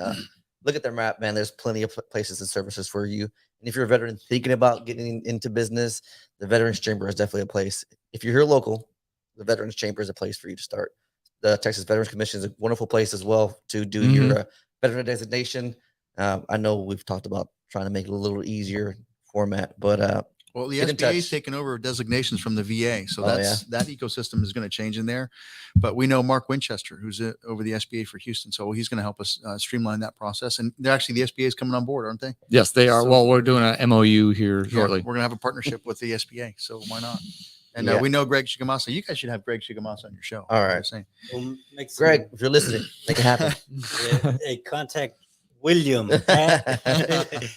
look at their map, man. There's plenty of places and services for you. And if you're a veteran thinking about getting into business, the Veterans Chamber is definitely a place. If you're here local, the Veterans Chamber is a place for you to start. The Texas Veterans Commission is a wonderful place as well to do your veteran designation. I know we've talked about trying to make it a little easier format, but well, the get in SBA is touch. taking over designations from the VA, so Oh, that ecosystem is going to change in there. But we know Mark Winchester, who's over the SBA for Houston, so he's going to help us streamline that process. And they're actually, the SBA is coming on board, aren't they? Yes, they are. So- Well, we're doing an MOU here Yeah, shortly. we're going to have a partnership with the SBA, so why not? And Yeah. we know Greg Shigemasa. You guys should have Greg Shigemasa on your show. All I'm right. just saying. We'll make some- Greg, if you're listening, make it happen. Hey, contact William at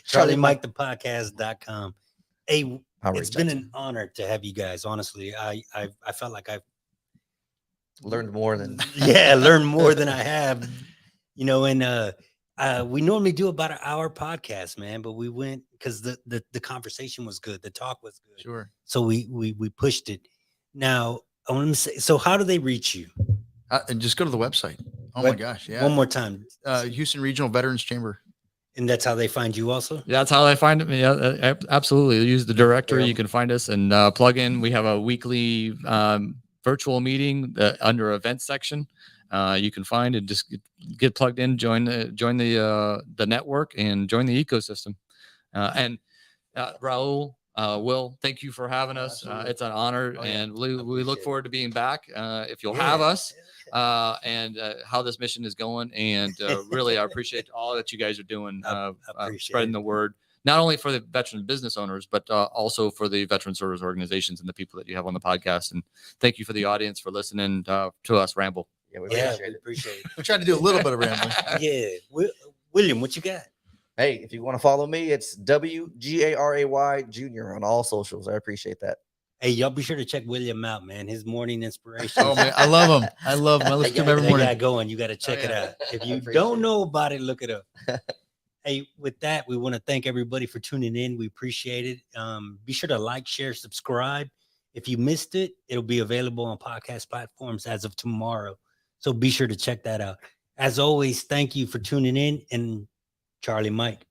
CharlieMikeThePodcast.com. Hey, I'll it's reach been out to an honor to have you guys. Honestly, I felt like I've learned more than learned more than I have. And we normally do about an hour podcast, man, but we went because the conversation was good, the talk was good, Sure. so we pushed it. Now I want to say, so how do they reach you? And just go to the website. Oh Web- my gosh. Yeah. One more time, Houston Regional Veterans Chamber. and that's how they find you also. Yeah, that's how I find it. Yeah, absolutely. Use the directory. Yeah. You can find us and plug in. We have a weekly virtual meeting under events section. You can find and just get plugged in, join the network, and join the ecosystem. And Raul, Will, thank you for having us. Absolutely. It's an honor, Oh, yeah. and we Appreciate look it. forward to being back. If you'll Yeah. have us, and how this mission is going. And really, I appreciate all that you guys are doing, I appreciate spreading it. the word, not only for the veteran business owners, but also for the veteran service organizations and the people that you have on the podcast. And thank you for the audience for listening to us ramble. yeah, we Yeah, appreciate we it. appreciate We tried to do a little bit of rambling. it. Yeah, William, what you got? Hey, if you want to follow me, it's WGARAY Jr. on all socials. I appreciate that. Hey, y'all be sure to check William out, man. His morning inspiration. Oh man, I love him. I love him. I listen to him every They morning. got going. You got to check it yeah. out. If you appreciate don't it. know about it, look it up. Hey, with that, we want to thank everybody for tuning in. We appreciate it. Be sure to like, share, subscribe. If you missed it, it'll be available on podcast platforms as of tomorrow. So be sure to check that out. As always, thank you for tuning in. And Charlie Mike.